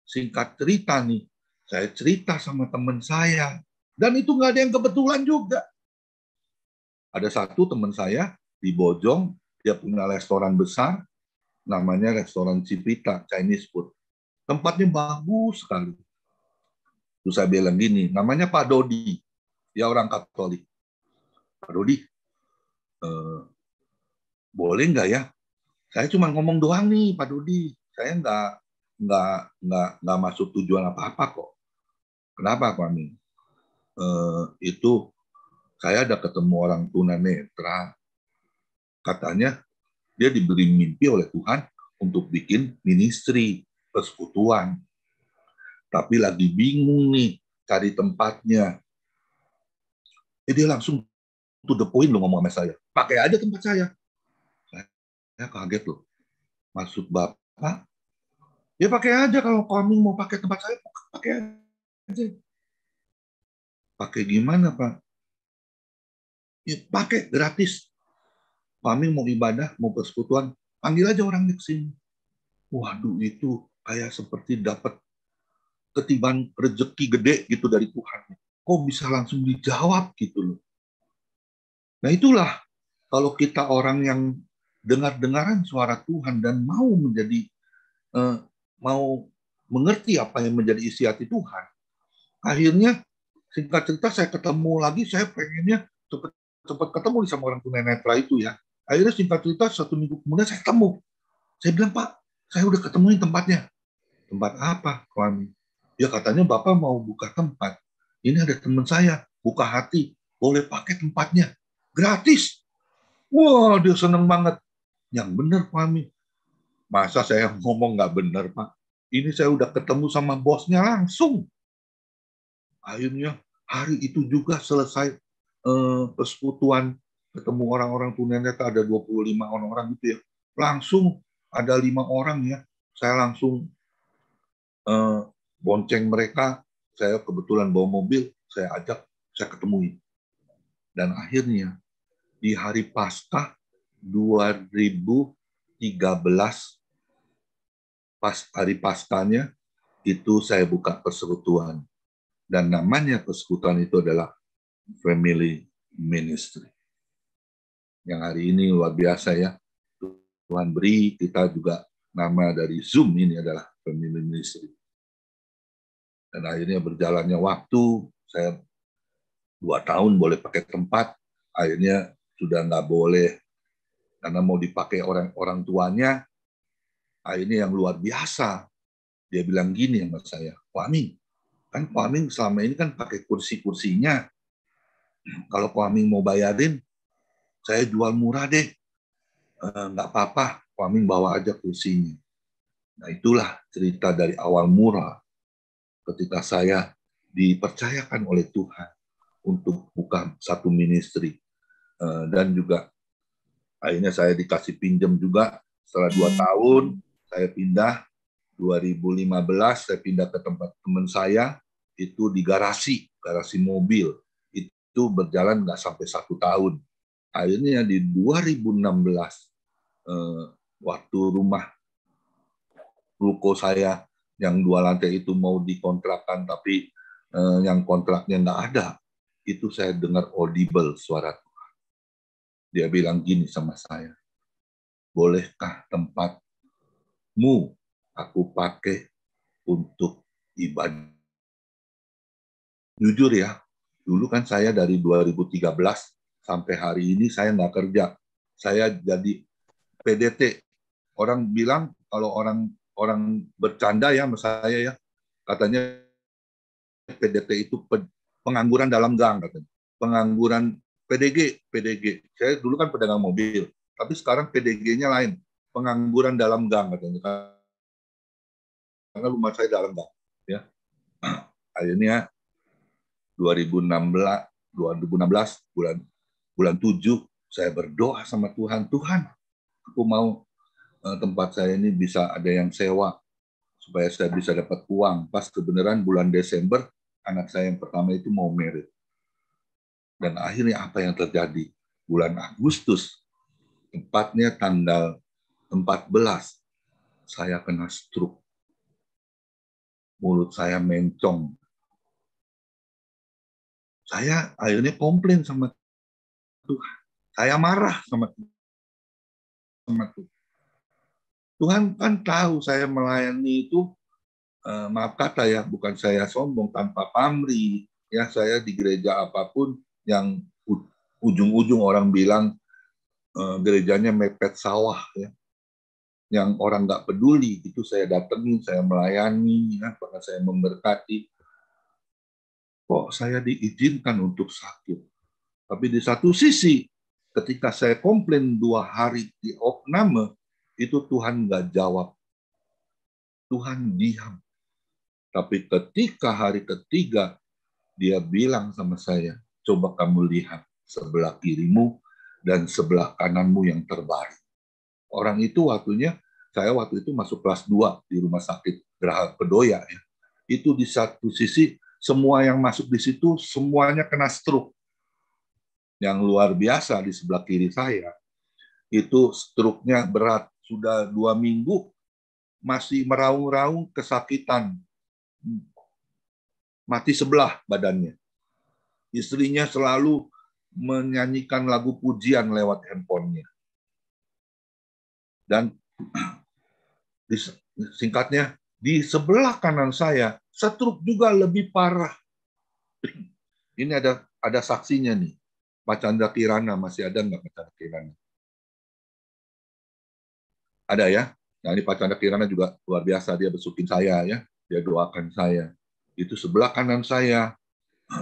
singkat cerita nih, saya cerita sama teman saya. Dan itu nggak ada yang kebetulan juga. Ada satu teman saya di Bojong, dia punya restoran besar, namanya restoran Cipita, Chinese food. Tempatnya bagus sekali. Terus saya bilang gini, namanya Pak Dodi, dia orang Katolik. Pak Dodi, boleh nggak ya? Saya cuma ngomong doang nih, Pak Dodi. Saya nggak masuk tujuan apa-apa kok. Kenapa, Pak Amin? Itu saya ada ketemu orang tunanetra. Katanya dia diberi mimpi oleh Tuhan untuk bikin ministry persekutuan. Tapi lagi bingung nih cari tempatnya. Dia langsung to the point loh ngomong sama saya. Pakai aja tempat saya. Saya kaget loh. Maksud Bapak, ya pakai aja kalau kami mau pakai tempat saya, pakai aja. Pakai gimana Pak? Ya pakai gratis. Kami mau ibadah, mau persekutuan, panggil aja orangnya ke sini. Waduh itu kayak seperti dapat ketiban rezeki gede gitu dari Tuhan. Kok bisa langsung dijawab gitu loh. Nah itulah kalau kita orang yang dengar-dengaran suara Tuhan dan mau menjadi mau mengerti apa yang menjadi isi hati Tuhan. Akhirnya singkat cerita saya ketemu lagi, saya pengennya cepat ketemu sama orang tunanetra itu ya. Akhirnya singkat cerita 1 minggu kemudian saya ketemu. Saya bilang, Pak, saya udah ketemuin tempatnya. Tempat apa, Kami? Ya katanya Bapak mau buka tempat. Ini ada teman saya, buka hati, boleh pakai tempatnya. Gratis. Wah, dia seneng banget. Yang benar, Kami. Masa saya ngomong nggak benar, Pak? Ini saya udah ketemu sama bosnya langsung. Akhirnya hari itu juga selesai persekutuan, ketemu orang-orang tunanetra, ada 25 orang gitu ya. Langsung ada 5 orang ya. Saya langsung bonceng mereka, saya kebetulan bawa mobil, saya ajak, saya ketemuin. Dan akhirnya di hari Paskah 2013, pas hari Paskahnya, itu saya buka persekutuan. Dan namanya persekutuan itu adalah Family Ministry. Yang hari ini luar biasa ya. Tuhan beri, kita juga nama dari Zoom ini adalah Family Ministry. Dan akhirnya berjalannya waktu, saya 2 tahun boleh pakai tempat, akhirnya sudah nggak boleh karena mau dipakai orang tuanya. Akhirnya yang luar biasa, dia bilang gini sama saya, Pak Aming, kan Pak Aming selama ini kan pakai kursi-kursinya. Kalau Pak Aming mau bayarin, saya jual murah deh. Nggak apa-apa, Pak Aming bawa aja kursinya. Nah itulah cerita dari awal mula ketika saya dipercayakan oleh Tuhan untuk buka satu ministry. Dan juga akhirnya saya dikasih pinjam juga. Setelah 2 tahun, saya pindah. 2015 saya pindah ke tempat teman saya, itu di garasi mobil. Itu berjalan nggak sampai 1 tahun. Akhirnya di 2016, waktu rumah ruko saya yang 2 lantai itu mau dikontrakkan, tapi yang kontraknya nggak ada, itu saya dengar audible suara Tuhan. Dia bilang gini sama saya, bolehkah tempatmu aku pakai untuk ibadah? Jujur ya, dulu kan saya dari 2013 sampai hari ini saya nggak kerja. Saya jadi PDT. Orang bilang kalau orang bercanda ya sama saya ya, katanya PDT itu pengangguran dalam gang, katanya. Pengangguran PDG. Saya dulu kan pedagang mobil, tapi sekarang PDG-nya lain. Pengangguran dalam gang, katanya. Karena rumah saya dalam gang. Ya. Akhirnya 2016 bulan 7 saya berdoa sama Tuhan, Tuhan, aku mau tempat saya ini bisa ada yang sewa supaya saya bisa dapat uang. Pas kebenaran bulan Desember anak saya yang pertama itu mau married. Dan akhirnya apa yang terjadi? Bulan Agustus, tepatnya tanggal 14, saya kena stroke. Mulut saya mencong. Saya akhirnya komplain sama Tuhan. Saya marah sama Tuhan. Tuhan kan tahu saya melayani itu, maaf kata ya, bukan saya sombong, tanpa pamrih. Ya, saya di gereja apapun yang ujung-ujung orang bilang gerejanya mepet sawah, ya, yang orang nggak peduli, itu saya datengin, saya melayani, ya, bahkan saya memberkati. Kok saya diizinkan untuk sakit? Tapi di satu sisi, ketika saya komplain 2 hari di opname, itu Tuhan nggak jawab. Tuhan diam. Tapi ketika hari ketiga, dia bilang sama saya, coba kamu lihat sebelah kirimu dan sebelah kananmu yang terbaring. Orang itu saya waktu itu masuk kelas 2 di rumah sakit Geraha Kedoya. Ya. Itu di satu sisi, semua yang masuk di situ, semuanya kena stroke. Yang luar biasa di sebelah kiri saya, itu stroke-nya berat. Sudah 2 minggu, masih meraung-raung kesakitan. Mati sebelah badannya. Istrinya selalu menyanyikan lagu pujian lewat handphonenya. Dan singkatnya, di sebelah kanan saya, stroke juga lebih parah. Ini ada saksinya nih. Pak Chandra Kirana, masih ada nggak Pak Chandra Kirana? Ada ya. Nah ini Pak Chandra Kirana juga luar biasa, dia besukin saya ya, dia doakan saya. Itu sebelah kanan saya,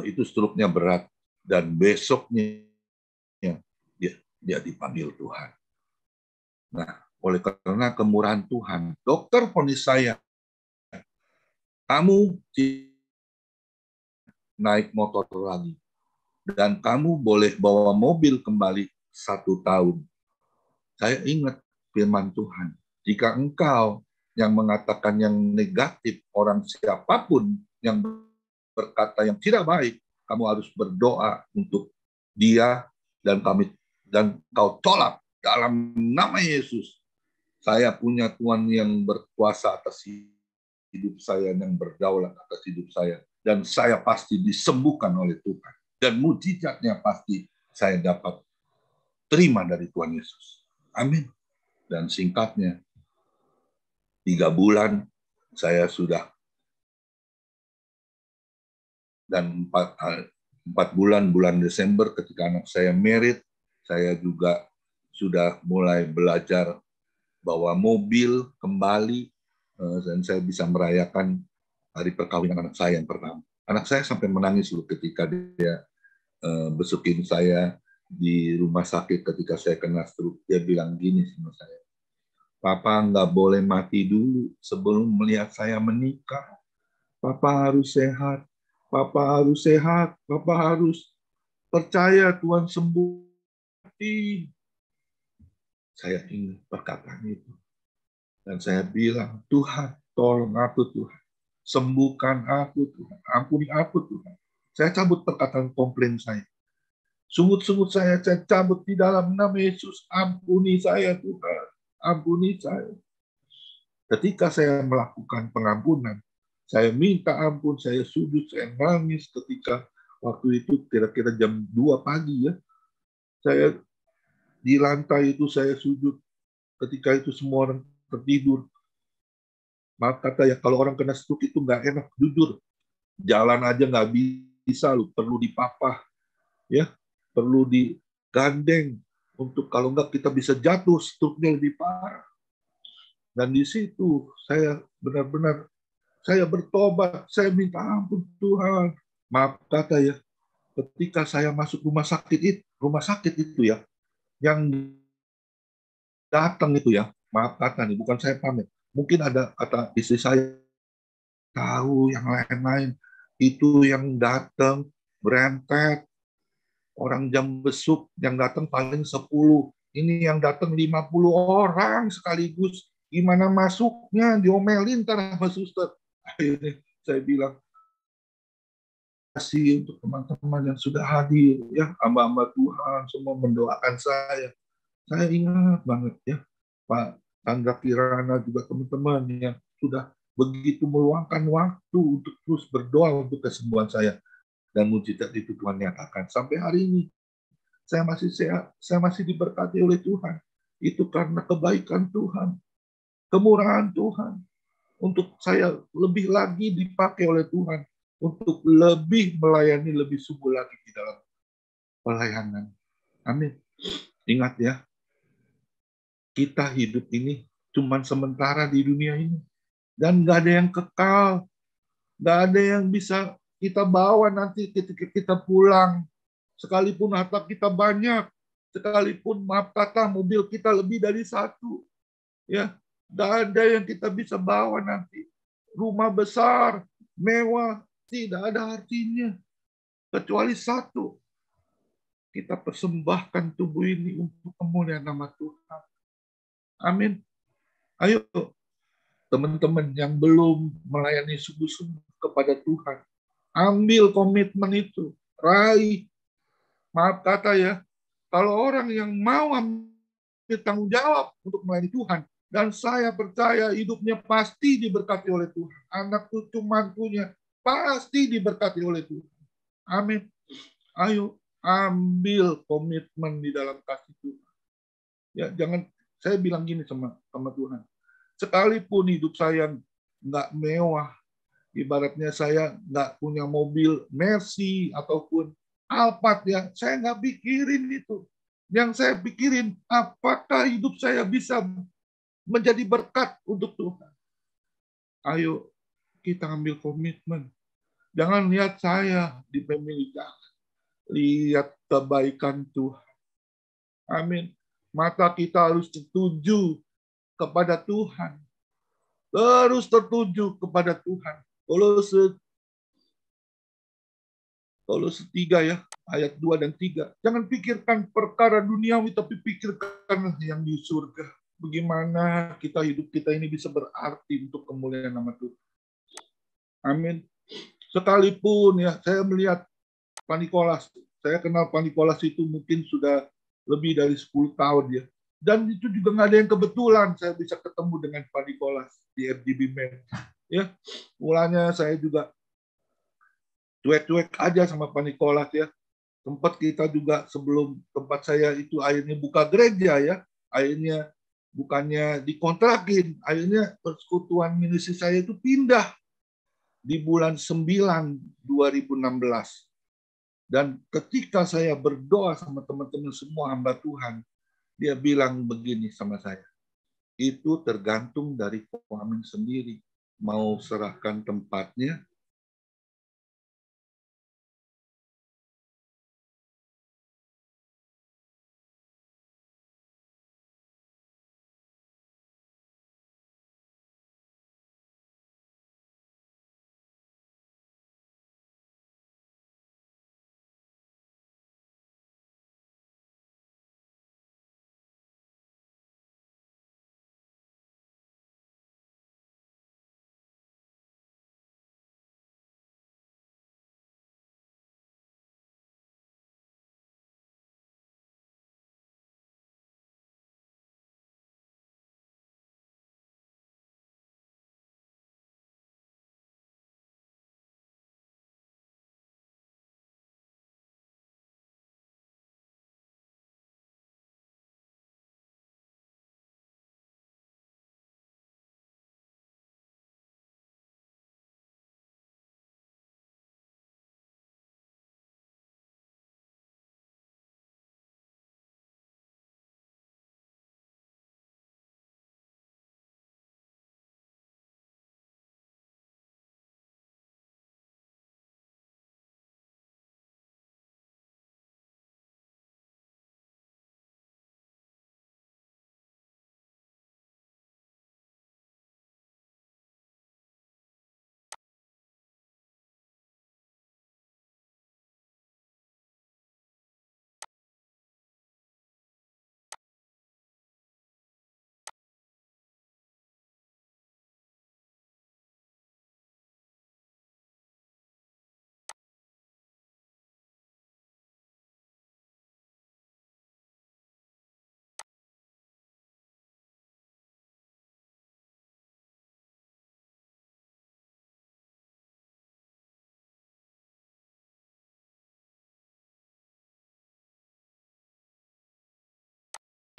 itu stroke-nya berat, dan besoknya dia dipanggil Tuhan. Nah, oleh karena kemurahan Tuhan, dokter vonis saya, kamu naik motor lagi, dan kamu boleh bawa mobil kembali 1 tahun. Saya ingat firman Tuhan, jika engkau yang mengatakan yang negatif, orang siapapun yang berkata yang tidak baik, kamu harus berdoa untuk dia, dan kau tolak dalam nama Yesus. Saya punya Tuhan yang berkuasa atas hidup saya, yang berdaulat atas hidup saya, dan saya pasti disembuhkan oleh Tuhan. Dan mujizatnya pasti saya dapat terima dari Tuhan Yesus. Amin. Dan singkatnya, 3 bulan saya sudah, dan 4 bulan, bulan Desember ketika anak saya married, saya juga sudah mulai belajar bawa mobil kembali, dan saya bisa merayakan hari perkawinan anak saya yang pertama. Anak saya sampai menangis loh ketika dia besukin saya di rumah sakit ketika saya kena stroke. Dia bilang gini sama saya, "Papa nggak boleh mati dulu sebelum melihat saya menikah. Papa harus sehat. Papa harus sehat. Papa harus percaya Tuhan sembuh." Saya ingat perkataan itu. Dan saya bilang, "Tuhan, tolong aku Tuhan. Sembuhkan aku Tuhan. Ampuni aku Tuhan." Saya cabut perkataan komplain saya. Sungut-sungut saya cabut di dalam nama Yesus. Ampuni saya Tuhan. Ampuni saya. Ketika saya melakukan pengampunan, saya minta ampun, saya sujud, saya nangis ketika waktu itu kira-kira jam 2 pagi ya. Saya di lantai itu saya sujud. Ketika itu semua orang tertidur. Maaf kata ya, kalau orang kena stroke itu nggak enak, jujur. Jalan aja nggak bisa, lu perlu dipapah, ya, perlu digandeng untuk kalau nggak kita bisa jatuh, stroke-nya lebih parah. Dan di situ saya benar-benar saya bertobat, saya minta ampun Tuhan. Maaf kata ya, ketika saya masuk rumah sakit itu ya, yang datang itu ya, maaf kata nih, bukan saya pamer. Mungkin ada kata istri saya, tahu yang lain-lain, itu yang datang berentet, orang jam besuk yang datang paling 10, ini yang datang 50 orang sekaligus, gimana masuknya, diomelin ntar sama suster. Akhirnya saya bilang, kasih untuk teman-teman yang sudah hadir, ya, hamba-hamba Tuhan semua mendoakan saya. Saya ingat banget ya, Pak Chandra Kirana juga teman-teman yang sudah begitu meluangkan waktu untuk terus berdoa untuk kesembuhan saya. Dan mujizat itu Tuhan nyatakan. Sampai hari ini, saya masih sehat, saya masih diberkati oleh Tuhan. Itu karena kebaikan Tuhan, kemurahan Tuhan. Untuk saya lebih lagi dipakai oleh Tuhan, untuk lebih melayani, lebih sungguh lagi di dalam pelayanan. Amin. Ingat ya, kita hidup ini cuma sementara di dunia ini. Dan nggak ada yang kekal. Nggak ada yang bisa kita bawa nanti ketika kita pulang. Sekalipun harta kita banyak. Sekalipun maaf kata mobil kita lebih dari 1. Ya, nggak ada yang kita bisa bawa nanti. Rumah besar, mewah, tidak ada artinya. Kecuali 1. Kita persembahkan tubuh ini untuk kemuliaan nama Tuhan. Amin. Ayo, teman-teman yang belum melayani sungguh-sungguh kepada Tuhan, ambil komitmen itu, raih. Maaf kata ya, kalau orang yang mau ambil tanggung jawab untuk melayani Tuhan, dan saya percaya hidupnya pasti diberkati oleh Tuhan. Anak cucu mantunya pasti diberkati oleh Tuhan. Amin. Ayo, ambil komitmen di dalam kasih Tuhan. Ya, jangan, saya bilang gini sama Tuhan. Sekalipun hidup saya nggak mewah, ibaratnya saya nggak punya mobil Mercy ataupun Alphard ya, saya nggak pikirin itu. Yang saya pikirin, apakah hidup saya bisa menjadi berkat untuk Tuhan. Ayo, kita ambil komitmen. Jangan lihat saya di family, lihat kebaikan Tuhan. Amin. Mata kita harus tertuju kepada Tuhan. Terus tertuju kepada Tuhan. Kolose 3 ya, ayat 2 dan 3. Jangan pikirkan perkara duniawi, tapi pikirkan yang di surga. Bagaimana hidup kita ini bisa berarti untuk kemuliaan nama Tuhan. Amin. Sekalipun ya, saya melihat Pak Nikolas. Saya kenal Pak Nikolas itu mungkin sudah lebih dari 10 tahun ya. Dan itu juga nggak ada yang kebetulan saya bisa ketemu dengan Pak Nikolas di FGB Men. Ya, mulanya saya juga cuek-cuek aja sama Pak Nikolas ya. Tempat kita juga sebelum tempat saya itu akhirnya buka gereja ya. Akhirnya bukannya dikontrakin. Akhirnya persekutuan ministry saya itu pindah di bulan 9 2016. Dan ketika saya berdoa sama teman-teman semua hamba Tuhan, dia bilang begini sama saya, itu tergantung dari Ko Amin sendiri, mau serahkan tempatnya.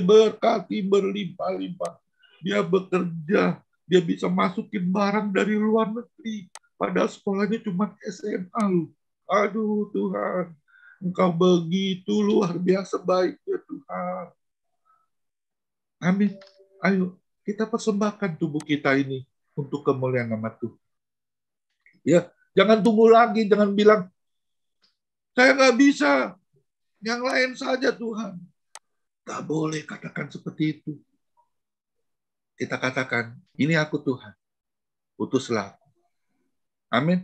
Berkati berlimpah-limpah. Dia bekerja, dia bisa masukin barang dari luar negeri. Padahal sekolahnya cuma SMA lu. Aduh Tuhan, Engkau begitu luar biasa baik ya Tuhan. Amin. Ayo kita persembahkan tubuh kita ini untuk kemuliaan nama Tuhan. Ya, jangan tunggu lagi, jangan bilang saya nggak bisa, yang lain saja Tuhan. Gak boleh katakan seperti itu. Kita katakan, ini aku Tuhan, utuslah aku. Amin.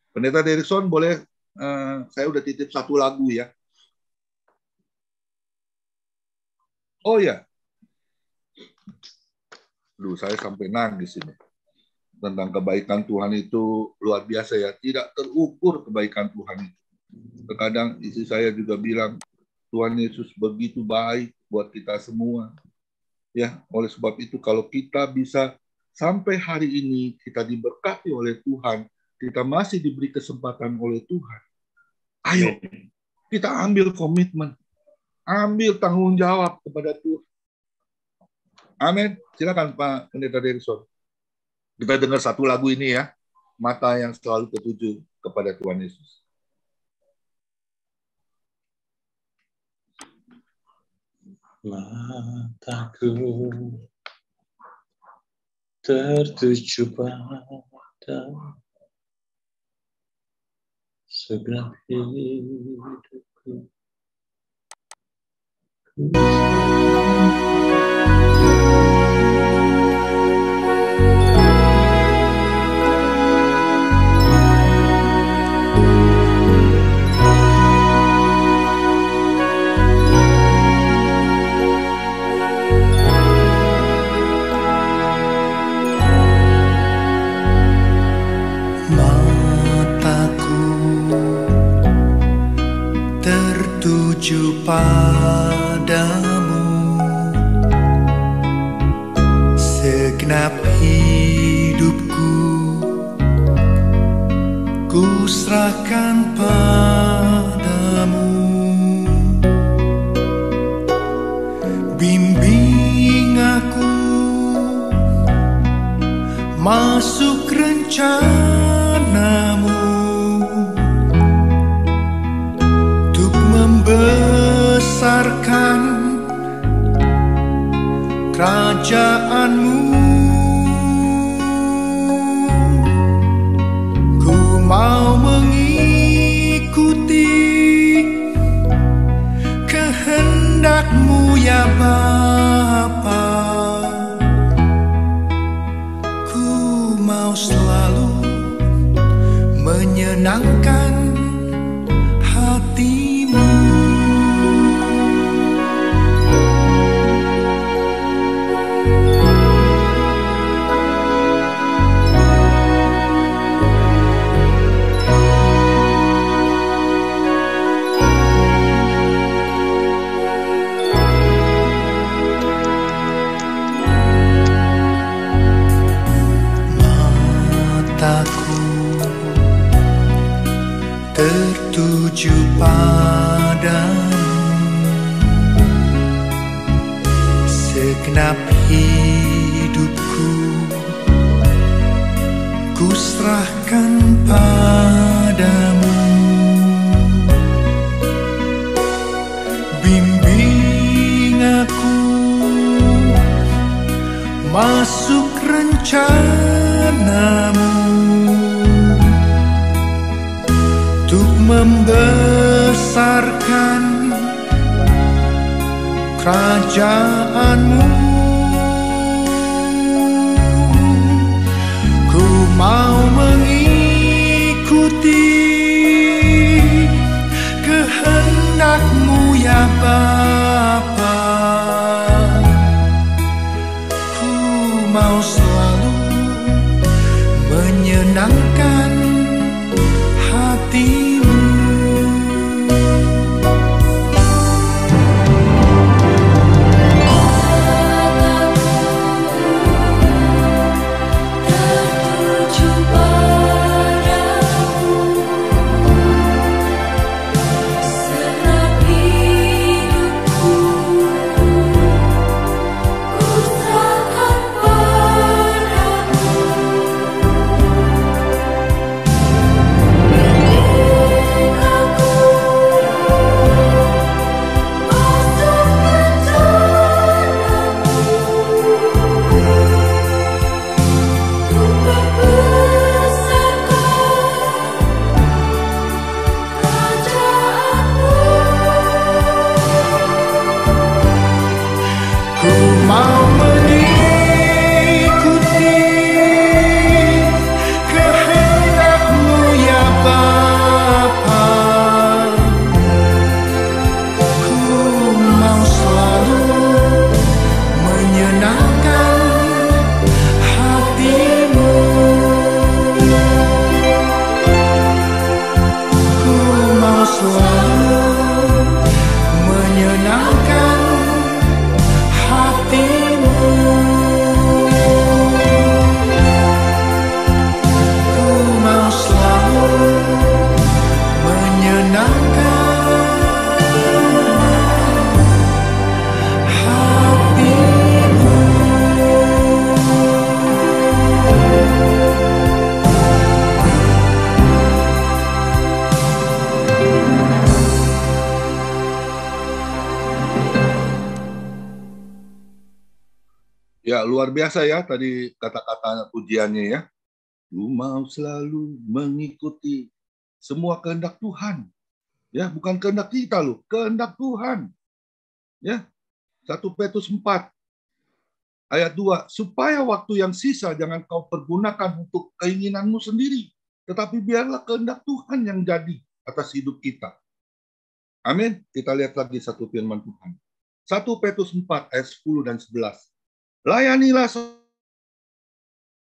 Pendeta Derikson boleh, saya udah titip satu lagu ya. Oh ya, saya sampai nangis ini. Tentang kebaikan Tuhan itu luar biasa ya, tidak terukur kebaikan Tuhan itu. Terkadang istri saya juga bilang, Tuhan Yesus begitu baik buat kita semua. Ya, oleh sebab itu kalau kita bisa sampai hari ini kita diberkati oleh Tuhan, kita masih diberi kesempatan oleh Tuhan. Ayo, kita ambil komitmen, ambil tanggung jawab kepada Tuhan. Amin. Silakan Pak Pendeta Derikson. Kita dengar satu lagu ini ya, mata yang selalu tertuju kepada Tuhan Yesus. Mataku tertuju pada segenap hidupku. Tertuju padamu, segenap hidupku ku serahkan padamu. Bimbing aku masuk rencanamu untuk membesarkan kerajaanmu. Ku mau mengikuti kehendak-Mu ya Bapa. Ku mau selalu menyenangkan hati-Mu. Mataku tertuju padamu, segenap hidupku ku serahkan padamu. Bimbing aku masuk rencana-Mu untuk membesarkan kerajaan-Mu. Ku mau mengikuti kehendak-Mu ya Bapa. Ku mau selalu menyenangkan hati-Mu. Ya, luar biasa ya tadi kata-kata pujiannya ya. Ku mau selalu mengikuti semua kehendak Tuhan. Ya, bukan kehendak kita loh, kehendak Tuhan. Ya. 1 Petrus 4 ayat 2, supaya waktu yang sisa jangan kau pergunakan untuk keinginanmu sendiri, tetapi biarlah kehendak Tuhan yang jadi atas hidup kita. Amin. Kita lihat lagi satu firman Tuhan. 1 Petrus 4 ayat 10 dan 11. Layanilah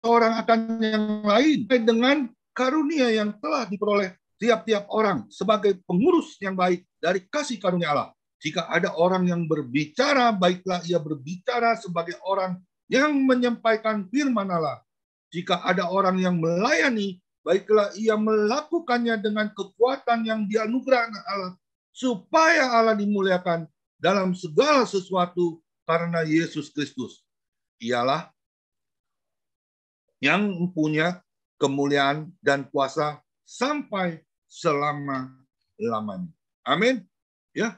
seorang akan yang lain dengan karunia yang telah diperoleh tiap-tiap orang sebagai pengurus yang baik dari kasih karunia Allah. Jika ada orang yang berbicara, baiklah ia berbicara sebagai orang yang menyampaikan firman Allah. Jika ada orang yang melayani, baiklah ia melakukannya dengan kekuatan yang dianugerahkan Allah, supaya Allah dimuliakan dalam segala sesuatu karena Yesus Kristus. yang mempunyai kemuliaan dan kuasa sampai selama-lamanya. Amin. Ya,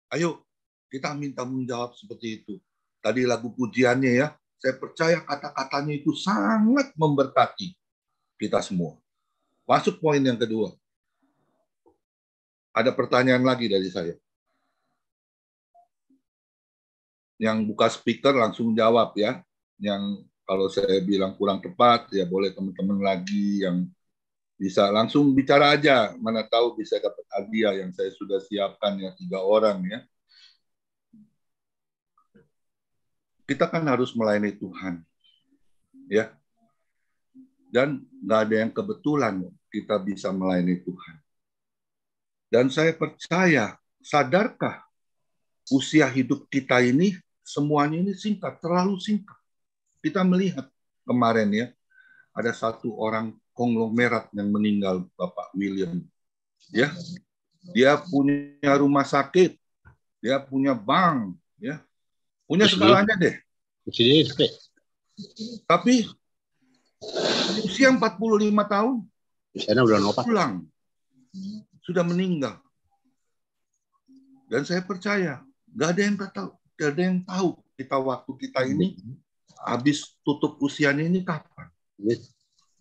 ayo kita minta menjawab seperti itu. Tadi lagu pujiannya ya, saya percaya kata-katanya itu sangat memberkati kita semua. Masuk poin yang kedua. Ada pertanyaan lagi dari saya. Yang buka speaker langsung jawab ya. Yang kalau saya bilang kurang tepat, ya boleh teman-teman lagi yang bisa langsung bicara aja. Mana tahu bisa dapat hadiah yang saya sudah siapkan ya, 3 orang ya. Kita kan harus melayani Tuhan. Ya. Dan nggak ada yang kebetulan kita bisa melayani Tuhan. Dan saya percaya, sadarkah usia hidup kita ini semuanya ini singkat, terlalu singkat. Kita melihat kemarin ya, ada satu orang konglomerat yang meninggal, Bapak William. Ya, dia punya rumah sakit, dia punya bank, ya, punya segalanya deh. Tapi usia 45 tahun, pulang, sudah meninggal. Dan saya percaya, nggak ada yang tahu, nggak ada yang tahu kita waktu kita ini habis tutup usianya ini kapan.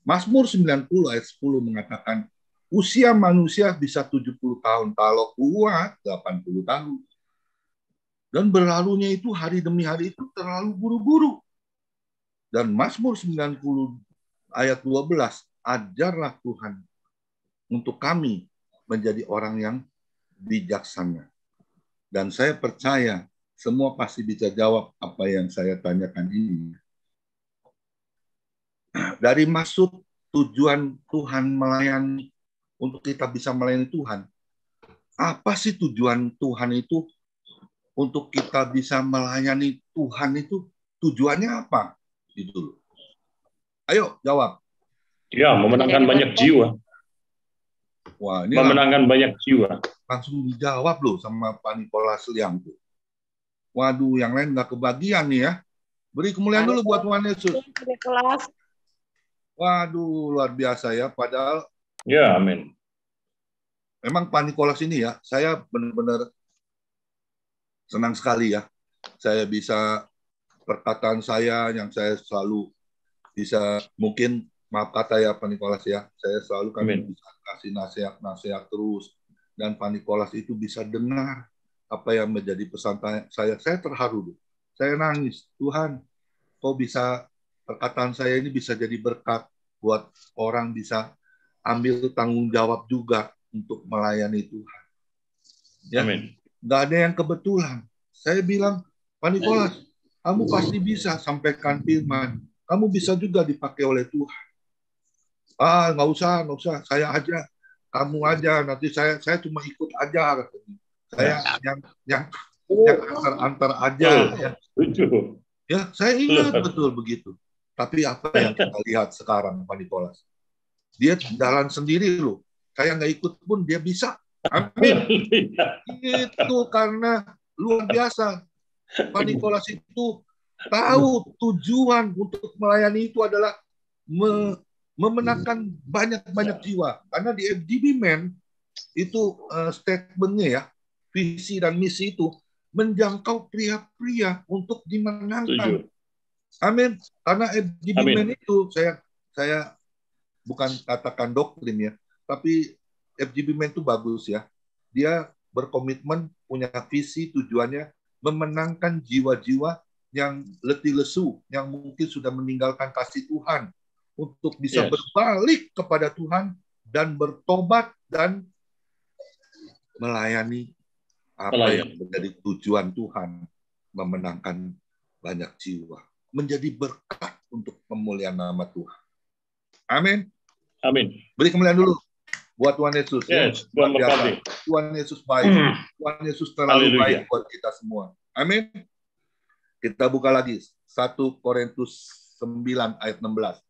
Mazmur 90 ayat 10 mengatakan, usia manusia bisa 70 tahun, kalau kuat 80 tahun. Dan berlalunya itu hari demi hari itu terlalu buru-buru. Dan Mazmur 90 ayat 12, ajarlah Tuhan untuk kami menjadi orang yang bijaksana. Dan saya percaya semua pasti bisa jawab apa yang saya tanyakan ini. Dari maksud tujuan Tuhan melayani, untuk kita bisa melayani Tuhan, apa sih tujuan Tuhan itu untuk kita bisa melayani Tuhan itu? Tujuannya apa? Itu. Ayo jawab. Ya, memenangkan banyak jiwa. Wah, ini memenangkan banyak jiwa. Langsung dijawab loh sama Pak Nikolas Liang tuh. Waduh, yang lain nggak kebagian nih ya. Beri kemuliaan dulu buat Tuhan Yesus. Waduh, luar biasa ya. Padahal ya, amin. Memang Pak Nikolas ini ya, saya benar-benar senang sekali ya. Saya bisa perkataan saya yang saya selalu bisa, mungkin maaf kata ya Pak Nikolas ya, saya selalu kan bisa kasih nasihat terus, dan Pak Nikolas itu bisa dengar apa yang menjadi pesan saya. Saya terharu, saya nangis. Tuhan, kok bisa perkataan saya ini bisa jadi berkat buat orang bisa ambil tanggung jawab juga untuk melayani Tuhan. Ya, nggak ada yang kebetulan. Saya bilang, Pak Nikolas, kamu pasti bisa sampaikan firman. Kamu bisa juga dipakai oleh Tuhan. Ah, nggak usah, saya aja, kamu aja. Nanti saya cuma ikut aja. Saya yang antar aja. Ya. Ya, saya ingat betul begitu. Tapi apa yang kita lihat sekarang, Pak Nikolas? Dia jalan sendiri loh. Saya nggak ikut pun dia bisa. Amin. Itu karena luar biasa. Pak Nikolas itu tahu tujuan untuk melayani itu adalah memenangkan banyak-banyak jiwa. Karena di FGB Men itu statementnya ya, visi dan misi itu menjangkau pria-pria untuk dimenangkan. Amin. Karena FGB Men itu saya bukan katakan doktrin ya, tapi FGB Men itu bagus ya. Dia berkomitmen, punya visi, tujuannya memenangkan jiwa-jiwa yang letih lesu, yang mungkin sudah meninggalkan kasih Tuhan, untuk bisa berbalik kepada Tuhan dan bertobat dan melayani apa yang menjadi tujuan Tuhan, memenangkan banyak jiwa, menjadi berkat untuk pemulihan nama Tuhan. Amin. Amin. Beri kemuliaan dulu buat Tuhan Yesus. Yes, Tuhan berkati. Tuhan Yesus baik. Tuhan Yesus terlalu baik buat kita semua. Amin. Kita buka lagi 1 Korintus 9 ayat 16.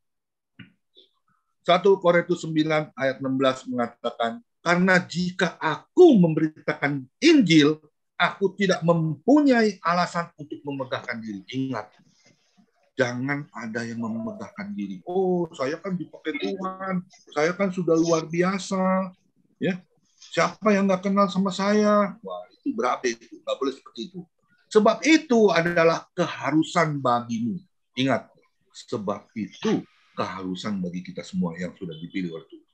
1 Korintus 9 ayat 16 mengatakan, karena jika aku memberitakan Injil, aku tidak mempunyai alasan untuk memegahkan diri. Ingat, jangan ada yang memegahkan diri. Oh, saya kan dipakai Tuhan, saya kan sudah luar biasa. Ya, siapa yang nggak kenal sama saya? Wah, itu berabe itu, nggak boleh seperti itu. Sebab itu adalah keharusan bagimu. Ingat, sebab itu keharusan bagi kita semua yang sudah dipilih oleh Tuhan.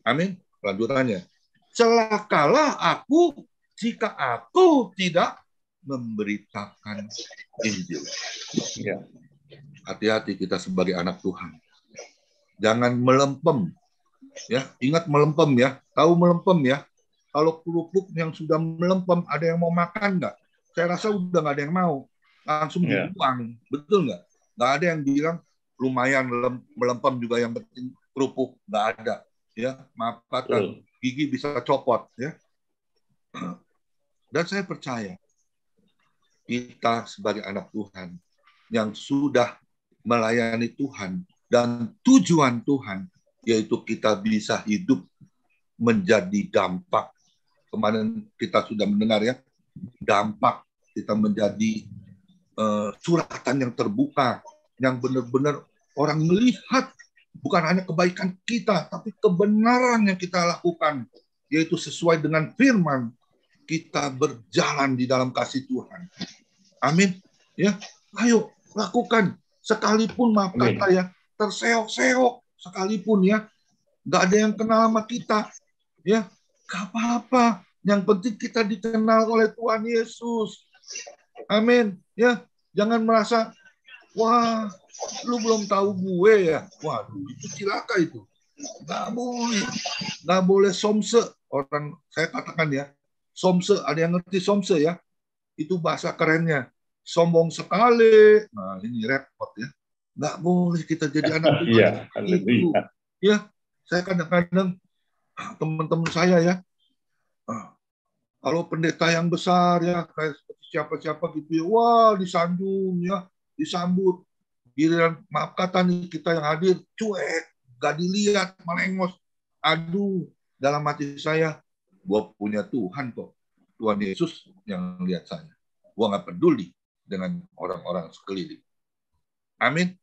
Amin. Lanjutannya, celakalah aku jika aku tidak memberitakan Injil. Ya. Hati-hati kita sebagai anak Tuhan. Jangan melempem. Ya, ingat melempem ya. Tahu melempem ya. Kalau kerupuk yang sudah melempem, ada yang mau makan nggak? Saya rasa udah nggak ada yang mau. Langsung dibuang. Betul nggak? Nggak ada yang bilang lumayan melempem juga, yang penting kerupuk. Nggak ada. Ya, maaf kata, gigi bisa copot. Ya. Dan saya percaya kita sebagai anak Tuhan yang sudah melayani Tuhan dan tujuan Tuhan, yaitu kita bisa hidup menjadi dampak. Kemarin kita sudah mendengar ya, dampak kita menjadi suratan yang terbuka, yang benar-benar orang melihat bukan hanya kebaikan kita, tapi kebenaran yang kita lakukan, yaitu sesuai dengan firman. Kita berjalan di dalam kasih Tuhan. Amin. Ya, ayo lakukan. Sekalipun maaf kata ya, terseok-seok sekalipun ya, nggak ada yang kenal sama kita. Ya, nggak apa-apa. Yang penting kita dikenal oleh Tuhan Yesus. Amin. Ya, jangan merasa, wah, lu belum tahu gue ya. Waduh, itu cilaka itu. Nggak boleh. Nggak boleh somse. Orang, saya katakan ya, somse, ada yang ngerti somse ya? Itu bahasa kerennya. Sombong sekali. Nah, ini repot ya. Nggak boleh kita jadi anak Tuhan. Itu. Ya, saya kadang-kadang, teman-teman saya ya, kalau pendeta yang besar ya, kayak siapa-siapa gitu ya, wah disanjung ya, disambut. Giliran maaf kata nih, kita yang hadir, cuek, gak dilihat, melengos. Aduh, dalam hati saya, gue punya Tuhan kok. Tuhan Yesus yang lihat saya. Gue nggak peduli dengan orang-orang sekeliling. Amin.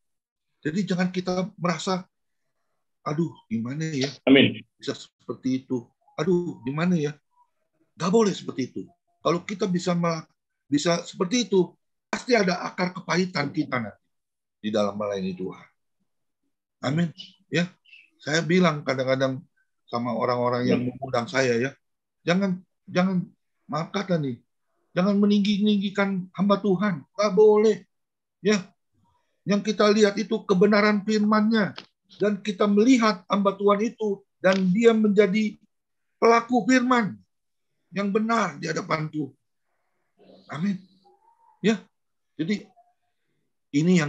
Jadi jangan kita merasa, aduh gimana ya. Amin. Bisa seperti itu. Aduh gimana ya. Gak boleh seperti itu. Kalau kita bisa seperti itu, pasti ada akar kepahitan kita nanti di dalam melayani Tuhan. Amin. Ya, saya bilang kadang-kadang sama orang-orang yang mengundang saya ya, jangan maaf kata nih, jangan meninggi-ninggikan hamba Tuhan. Nggak boleh. Ya, yang kita lihat itu kebenaran firman-Nya, dan kita melihat hamba Tuhan itu dan dia menjadi pelaku firman yang benar di hadapan Tuhan. Amin. Ya, jadi ini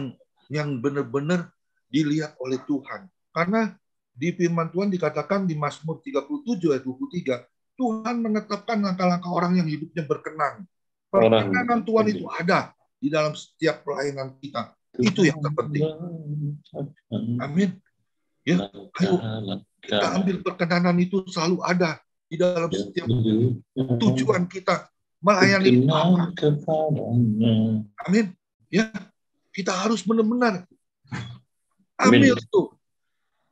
yang benar-benar dilihat oleh Tuhan. Karena di firman Tuhan dikatakan di Mazmur 37 ayat 23, Tuhan menetapkan langkah-langkah orang yang hidupnya berkenan. Perkenanan Tuhan itu ada di dalam setiap pelayanan kita. Itu yang terpenting. Amin. Ya, ayo kita ambil perkenanan itu selalu ada di dalam setiap tujuan kita melayani Allah. Amin. Ya, kita harus benar-benar ambil itu.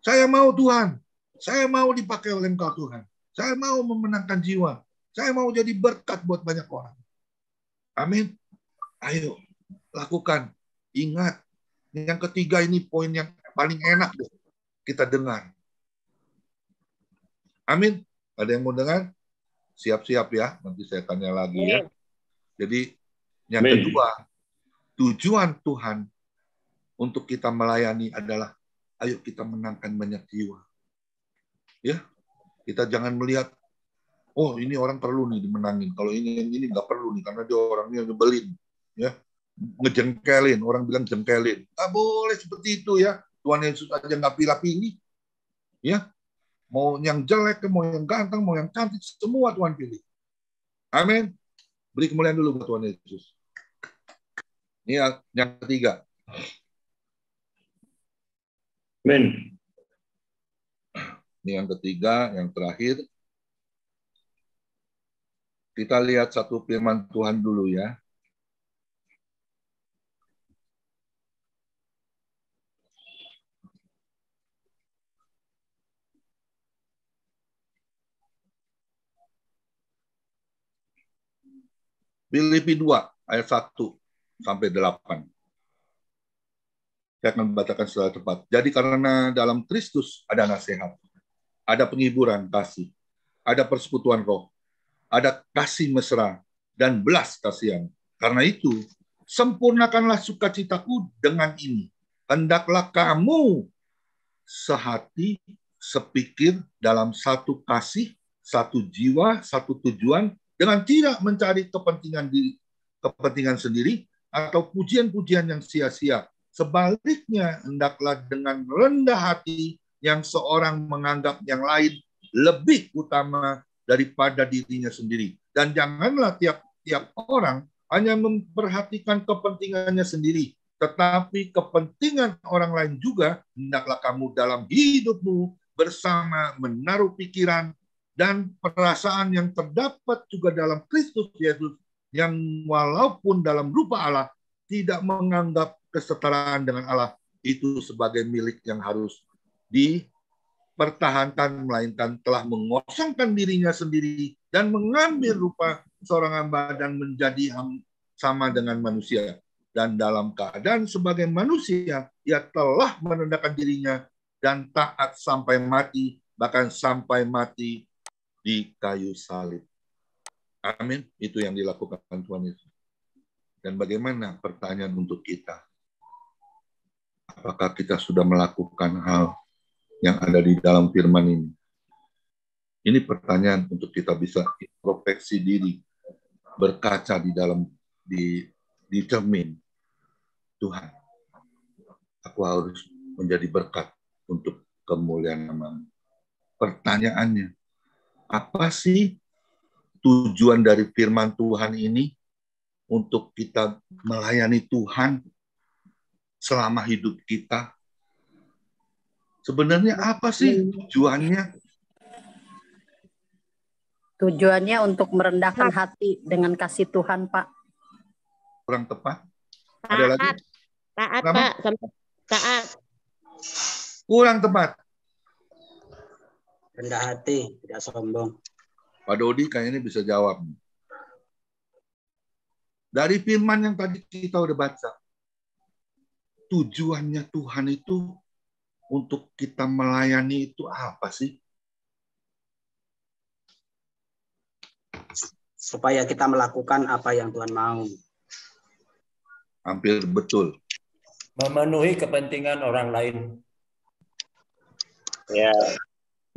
Saya mau Tuhan. Saya mau dipakai oleh Engkau Tuhan. Saya mau memenangkan jiwa. Saya mau jadi berkat buat banyak orang. Amin. Ayo, lakukan. Ingat, yang ketiga ini poin yang paling enak deh kita dengar. Amin. Ada yang mau dengar? Siap-siap ya. Nanti saya tanya lagi ya. Jadi, yang kedua, tujuan Tuhan untuk kita melayani adalah, ayo kita menangkan banyak jiwa. Ya, kita jangan melihat, oh ini orang perlu nih dimenangin. Kalau ini nggak perlu nih karena dia orangnya nyebelin, ya, ngejengkelin. Orang bilang jengkelin. Nggak boleh seperti itu ya. Tuhan Yesus aja nggak pilih-pilih, ya. Mau yang jelek, mau yang ganteng, mau yang cantik, semua Tuhan pilih. Amin. Beri kemuliaan dulu buat Tuhan Yesus. Ini yang ketiga. Amin. Ini yang ketiga, yang terakhir. Kita lihat satu firman Tuhan dulu ya. Filipi 2 ayat 1 sampai 8. Saya akan bacakan secara tepat. Jadi karena dalam Kristus ada nasihat, ada penghiburan kasih, ada persekutuan roh, ada kasih mesra, dan belas kasihan. Karena itu, sempurnakanlah sukacitaku dengan ini. Hendaklah kamu sehati, sepikir dalam satu kasih, satu jiwa, satu tujuan, dengan tidak mencari kepentingan sendiri atau pujian-pujian yang sia-sia. Sebaliknya, hendaklah dengan rendah hati yang seorang menganggap yang lain lebih utama daripada dirinya sendiri. Dan janganlah tiap orang hanya memperhatikan kepentingannya sendiri, tetapi kepentingan orang lain juga hendaklah kamu dalam hidupmu bersama menaruh pikiran dan perasaan yang terdapat juga dalam Kristus Yesus, yang walaupun dalam rupa Allah tidak menganggap kesetaraan dengan Allah itu sebagai milik yang harus dipertahankan, melainkan telah mengosongkan dirinya sendiri dan mengambil rupa seorang hamba dan menjadi sama dengan manusia. Dan dalam keadaan sebagai manusia, ia telah merendahkan dirinya dan taat sampai mati, bahkan sampai mati di kayu salib. Amin. Itu yang dilakukan Tuhan Yesus. Dan bagaimana pertanyaan untuk kita? Apakah kita sudah melakukan hal yang ada di dalam firman ini? Ini pertanyaan untuk kita bisa introspeksi diri, berkaca di dalam di cermin. Tuhan, aku harus menjadi berkat untuk kemuliaan nama-Mu. Pertanyaannya, apa sih tujuan dari firman Tuhan ini untuk kita melayani Tuhan selama hidup kita? Sebenarnya apa sih tujuannya? Tujuannya untuk merendahkan hati dengan kasih Tuhan, Pak. Kurang tepat? Ada lagi? Taat, Pak. Taat. Kurang tepat. Rendah hati, tidak sombong. Pak Dodi kayaknya bisa jawab. Dari firman yang tadi kita udah baca, tujuannya Tuhan itu untuk kita melayani itu apa sih? Supaya kita melakukan apa yang Tuhan mau. Hampir betul. Memenuhi kepentingan orang lain. Ya,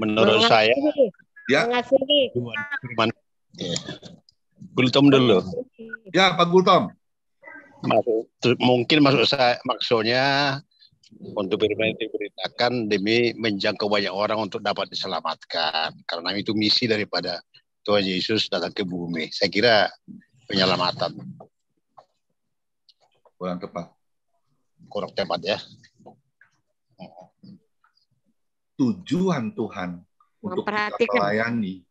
menurut saya. Ya. Firman. Ya. Gultom dulu. Ya, Pak Gultom. Mungkin maksudnya untuk firman itu diberitakan demi menjangkau banyak orang untuk dapat diselamatkan. Karena itu misi daripada Tuhan Yesus datang ke bumi. Saya kira penyelamatan. Kurang tepat. Kurang tepat ya. Tujuan Tuhan untuk kita melayani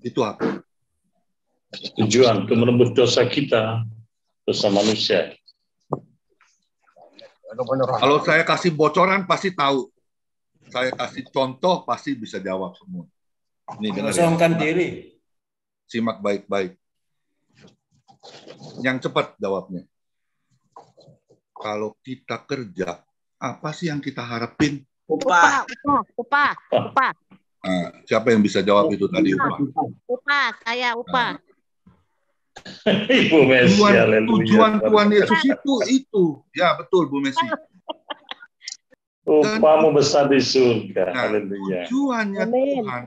itu apa? Tujuan untuk menembus dosa kita, dosa manusia. Kalau saya kasih bocoran pasti tahu. Saya kasih contoh pasti bisa jawab semua. Ini mengosongkan diri. Simak baik-baik. Yang cepat jawabnya. Kalau kita kerja, apa sih yang kita harapin? Upah. Nah, siapa yang bisa jawab itu tadi upah? Upah, saya upah. Ibu Messi, tujuan Tuhan Yesus itu. Ya, betul Bu Messi. Upahmu besar di surga. Haleluya. Tujuannya Tuhan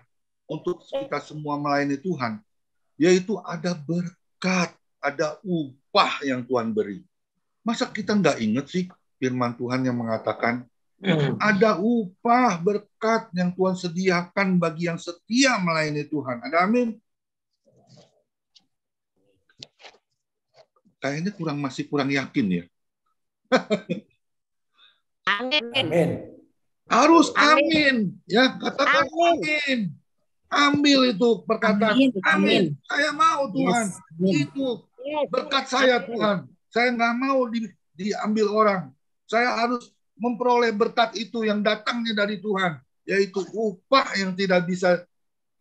untuk kita semua melayani Tuhan, yaitu ada berkat, ada upah yang Tuhan beri. Masa kita nggak ingat sih firman Tuhan yang mengatakan ada upah berkat yang Tuhan sediakan bagi yang setia melayani Tuhan. Ada amin? Kayaknya masih kurang yakin ya. Amin. Harus amin. Ya, katakan amin. Ambil itu perkataan. Amin. Saya mau Tuhan. Itu berkat saya Tuhan. Saya nggak mau diambil orang. Saya harus memperoleh berkat itu yang datangnya dari Tuhan. Yaitu upah yang tidak bisa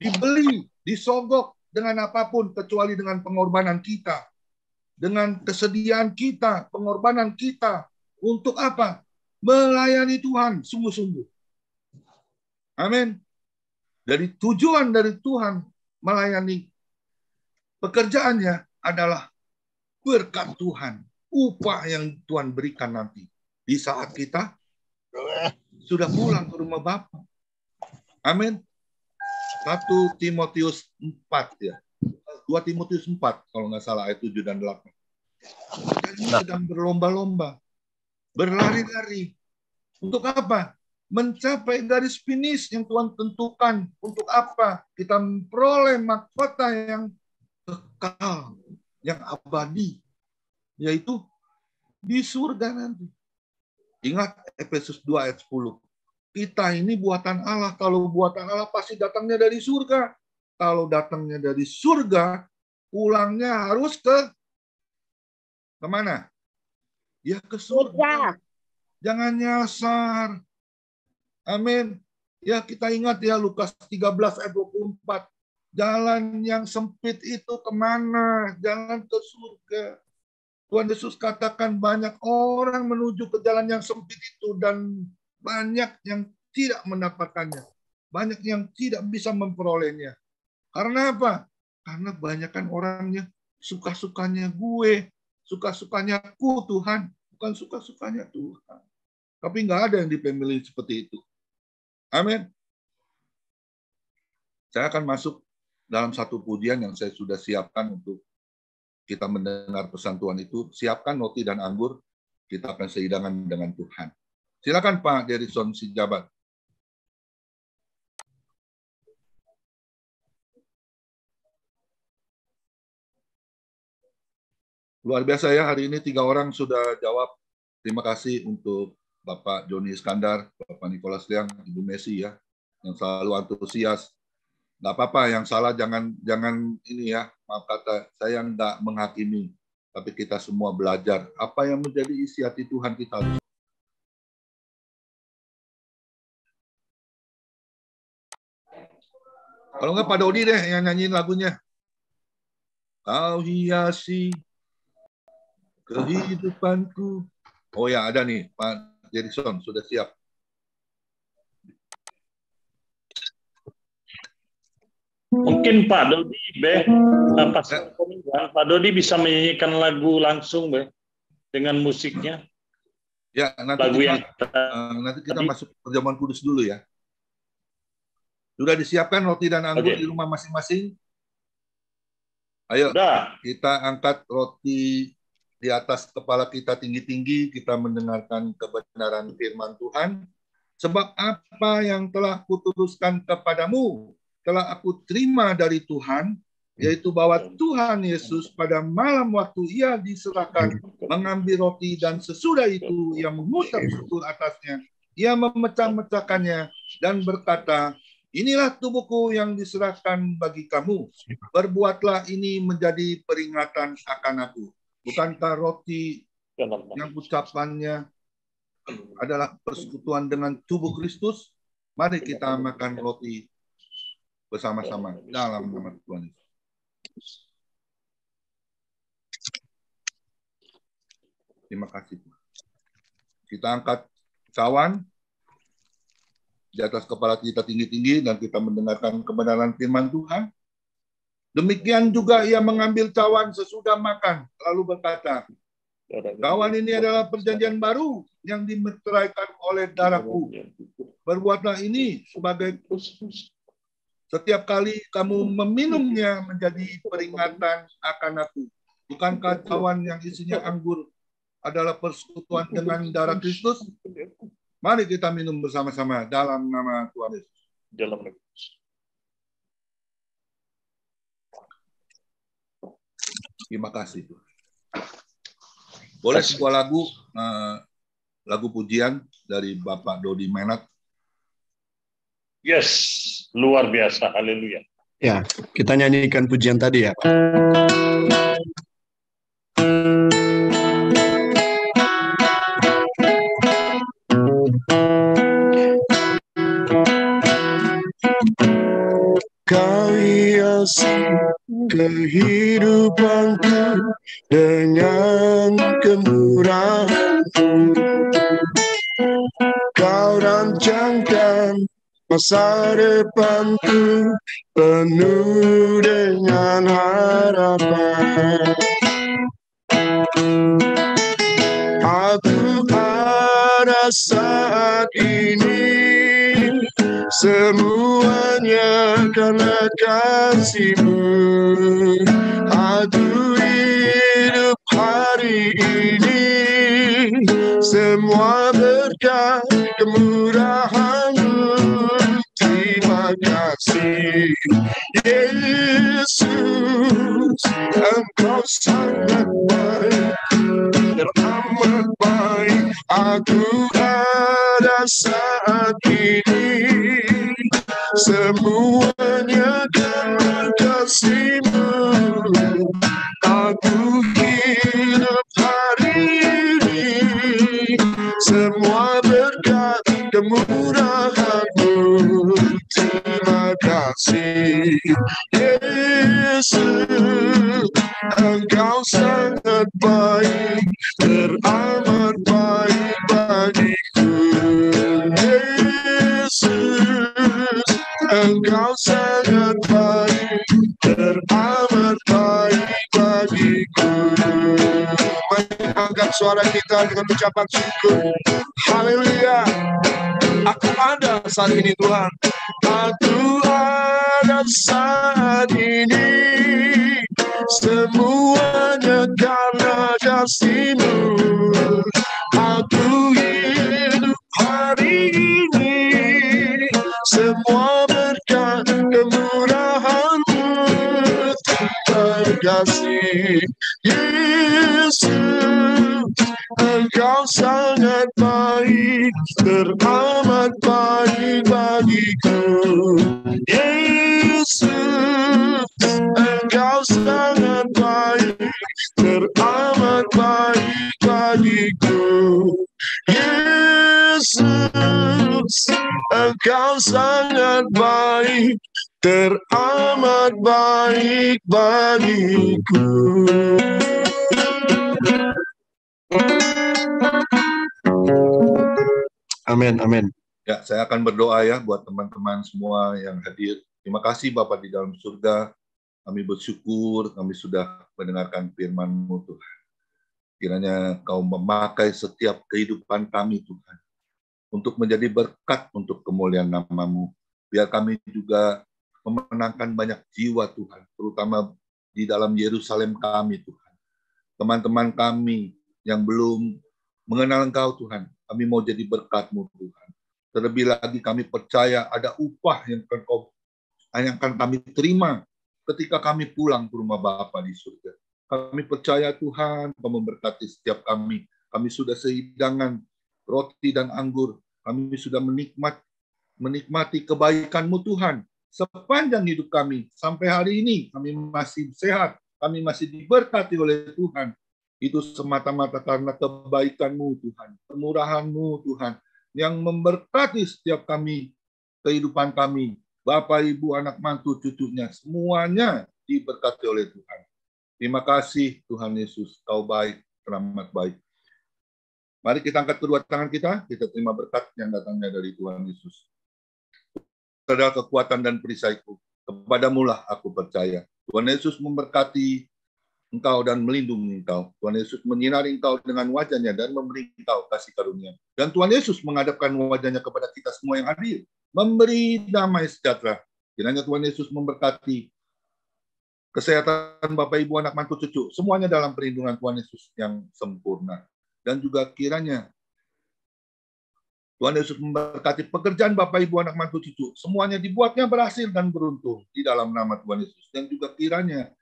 dibeli, disogok, dengan apapun kecuali dengan pengorbanan kita. Dengan kesediaan kita, pengorbanan kita. Untuk apa? Melayani Tuhan sungguh-sungguh. Amin. Dari tujuan dari Tuhan melayani pekerjaannya adalah berkat Tuhan. Upah yang Tuhan berikan nanti. Di saat kita sudah pulang ke rumah Bapa. Amin. 1 Timotius 4 ya. 2 Timotius 4 kalau nggak salah ayat 7 dan 8. Kita ini sedang berlomba-lomba. Berlari-lari. Untuk apa? Mencapai garis finish yang Tuhan tentukan. Untuk apa? Kita memperoleh mahkota yang kekal, yang abadi, yaitu di surga nanti. Ingat Efesus 2 ayat 10. Kita ini buatan Allah. Kalau buatan Allah pasti datangnya dari surga. Kalau datangnya dari surga, pulangnya harus kemana? Ya ke surga. Jangan nyasar. Amin. Ya kita ingat ya Lukas 13 ayat 24. Jalan yang sempit itu kemana? Jalan ke surga. Tuhan Yesus katakan banyak orang menuju ke jalan yang sempit itu dan banyak yang tidak mendapatkannya. Banyak yang tidak bisa memperolehnya. Karena apa? Karena banyakkan orangnya suka-sukanya gue. Suka-sukanya ku Tuhan. Bukan suka-sukanya Tuhan. Tapi nggak ada yang dipilih seperti itu. Amin. Saya akan masuk dalam satu pujian yang saya sudah siapkan untuk kita mendengar pesan Tuhan itu. Siapkan roti dan anggur. Kita akan sehidangan dengan Tuhan. Silakan Pak Derison Sijabat. Luar biasa ya, hari ini 3 orang sudah jawab. Terima kasih untuk Bapak Joni Iskandar, Bapak Nicholas Liang, Ibu Messi ya, yang selalu antusias. Nggak apa-apa, yang salah jangan ini ya, maaf kata, saya nggak menghakimi, tapi kita semua belajar. Apa yang menjadi isi hati Tuhan kita harus. Kalau nggak Pak Dodi deh yang nyanyiin lagunya. Kau hiasi kehidupanku. Oh ya, ada nih, Pak Jerison, sudah siap. Mungkin Pak Dodi, Pak Dodi bisa menyanyikan lagu langsung, dengan musiknya. Ya, nanti kita masuk perjamuan kudus dulu ya. Sudah disiapkan roti dan anggur di rumah masing-masing? Ayo, kita angkat roti di atas kepala kita tinggi-tinggi, kita mendengarkan kebenaran firman Tuhan. Sebab apa yang telah kuturuskan kepadamu, telah aku terima dari Tuhan, yaitu bahwa Tuhan Yesus pada malam waktu ia diserahkan mengambil roti dan sesudah itu ia mengucap syukur atasnya, ia memecah-mecahkannya dan berkata, inilah tubuhku yang diserahkan bagi kamu, berbuatlah ini menjadi peringatan akan aku. Bukankah roti yang ucapannya adalah persekutuan dengan tubuh Kristus? Mari kita makan roti bersama-sama dalam nama Tuhan Yesus. Terima kasih. Kita angkat cawan di atas kepala kita tinggi-tinggi dan kita mendengarkan kebenaran firman Tuhan. Demikian juga ia mengambil cawan sesudah makan, lalu berkata, cawan ini adalah perjanjian baru yang dimeteraikan oleh darahku. Berbuatlah ini sebagai setiap kali kamu meminumnya menjadi peringatan akan aku. Bukankah cawan yang isinya anggur adalah persekutuan dengan darah Kristus? Mari kita minum bersama-sama dalam nama Tuhan Yesus. Terima kasih. Boleh sebuah lagu pujian dari Bapak Dodi Menat. Yes, luar biasa. Haleluya. Ya, kita nyanyikan pujian tadi ya. Kau hiasi kehidupanku dengan kemurahan-Mu. Kau rancangkan masa depanku penuh dengan harapan. Aku ada saat ini semuanya karena kasih-Mu. Aku hidup hari ini semua berkat kemurahan-Mu. Terima kasih Yesus, Engkau sangat baik, teramat baik. Aku ada saat ini semuanya karena kasih-Mu. Aku hidup hari ini semua berkat kemurahan-Mu. Terima kasih Yesus, Engkau sangat baik, teramat baik bagiku. Yesus, Engkau sangat baik, teramat baik bagiku. Mari angkat suara kita dengan ucapan syukur. Haleluya. Aku ada saat ini Tuhan. Aku ada saat ini semuanya karena kasih-Mu. Aku hidup hari ini semua berkat kemurahan-Mu. Terima kasih Yesus, Engkau sangat baik, teramat baik bagiku. Yesus, Engkau sangat baik, teramat baik bagiku. Yesus, Engkau sangat baik, teramat baik bagiku. Amin, amin. Ya, saya akan berdoa ya buat teman-teman semua yang hadir. Terima kasih Bapa di dalam surga. Kami bersyukur kami sudah mendengarkan firman-Mu Tuhan. Kiranya Kau memakai setiap kehidupan kami Tuhan untuk menjadi berkat untuk kemuliaan nama-Mu. Biar kami juga memenangkan banyak jiwa Tuhan, terutama di dalam Yerusalem kami Tuhan. Teman-teman kami yang belum mengenal Engkau Tuhan, kami mau jadi berkat-Mu Tuhan. Terlebih lagi kami percaya ada upah yang akan kami terima ketika kami pulang ke rumah Bapa di surga. Kami percaya Tuhan Kau memberkati setiap kami. Kami sudah sehidangan roti dan anggur. Kami sudah menikmati kebaikan-Mu Tuhan. Sepanjang hidup kami, sampai hari ini kami masih sehat. Kami masih diberkati oleh Tuhan. Itu semata-mata karena kebaikan-Mu Tuhan, kemurahan-Mu Tuhan, yang memberkati setiap kami, kehidupan kami, Bapak, Ibu, anak mantu, cucunya, semuanya diberkati oleh Tuhan. Terima kasih Tuhan Yesus, Kau baik, teramat baik. Mari kita angkat kedua tangan kita terima berkat yang datangnya dari Tuhan Yesus. Adalah kekuatan dan perisaiku, kepadamu lah aku percaya. Tuhan Yesus memberkati engkau dan melindungi engkau. Tuhan Yesus menyinari engkau dengan wajah-Nya dan memberi engkau kasih karunia. Dan Tuhan Yesus menghadapkan wajah-Nya kepada kita semua yang hadir, memberi damai sejahtera. Kiranya Tuhan Yesus memberkati kesehatan Bapak, Ibu, anak, mantu, cucu, semuanya dalam perlindungan Tuhan Yesus yang sempurna. Dan juga kiranya Tuhan Yesus memberkati pekerjaan Bapak, Ibu, anak, mantu, cucu, semuanya dibuatnya berhasil dan beruntung di dalam nama Tuhan Yesus. Dan juga kiranya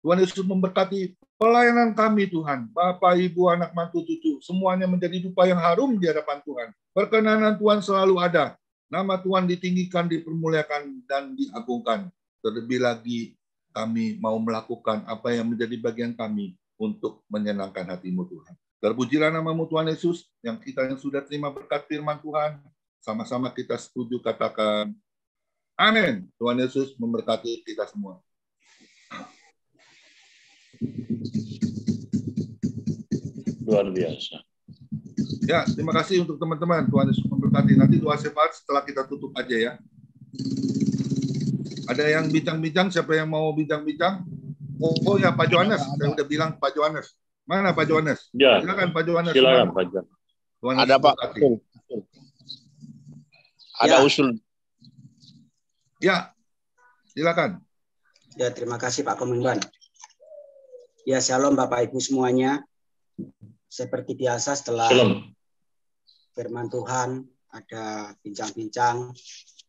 Tuhan Yesus memberkati pelayanan kami Tuhan. Bapak, Ibu, anak, mantu, cucu, semuanya menjadi dupa yang harum di hadapan Tuhan. Perkenanan Tuhan selalu ada. Nama Tuhan ditinggikan, dipermuliakan, dan diagungkan. Terlebih lagi kami mau melakukan apa yang menjadi bagian kami untuk menyenangkan hati-Mu Tuhan. Terpujilah nama-Mu Tuhan Yesus, yang sudah terima berkat firman Tuhan. Sama-sama kita setuju katakan, amin. Tuhan Yesus memberkati kita semua. Luar biasa. Ya, terima kasih untuk teman-teman. Tuhan Yesus memberkati. Nanti doa syafaat setelah kita tutup aja ya. Ada yang bincang-bincang? Siapa yang mau bincang-bincang? Oh ya, Pak Johannes. Saya udah bilang Pak Johannes. Mana Pak Johannes? Ya. Silakan Pak Johannes. Silakan Pak Johannes. Ada Pak. Ada usul. Ya, silakan. Ya, terima kasih Pak Komandan. Ya, shalom Bapak Ibu semuanya. Seperti biasa setelah firman Tuhan, ada bincang-bincang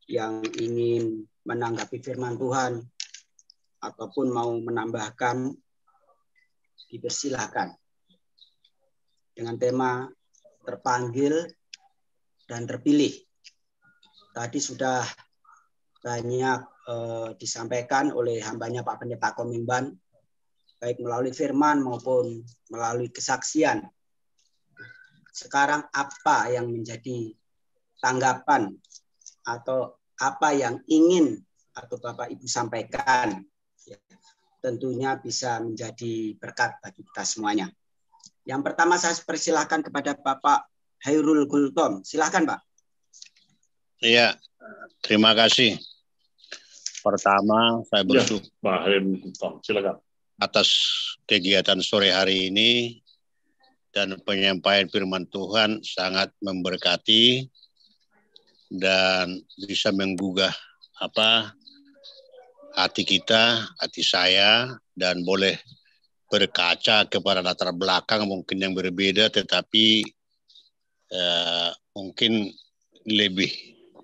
yang ingin menanggapi firman Tuhan ataupun mau menambahkan, dipersilahkan. Dengan tema terpanggil dan terpilih. Tadi sudah banyak disampaikan oleh hambanya Pak Pendeta Komimban, baik melalui firman maupun melalui kesaksian. Sekarang apa yang menjadi tanggapan atau apa yang ingin atau Bapak Ibu sampaikan, ya, tentunya bisa menjadi berkat bagi kita semuanya. Yang pertama saya persilahkan kepada Bapak Hairul Gultom. Silakan Pak. Iya, terima kasih. Pertama saya bersyukur Pak Hairul Gultom. Silakan. Atas kegiatan sore hari ini dan penyampaian firman Tuhan sangat memberkati dan bisa menggugah hati kita, hati saya, dan boleh berkaca kepada latar belakang mungkin yang berbeda, tetapi mungkin lebih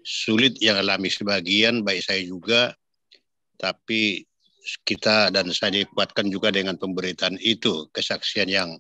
sulit yang alami sebagian, baik saya juga, tapi kita dan saya dikuatkan juga dengan pemberitaan itu, kesaksian yang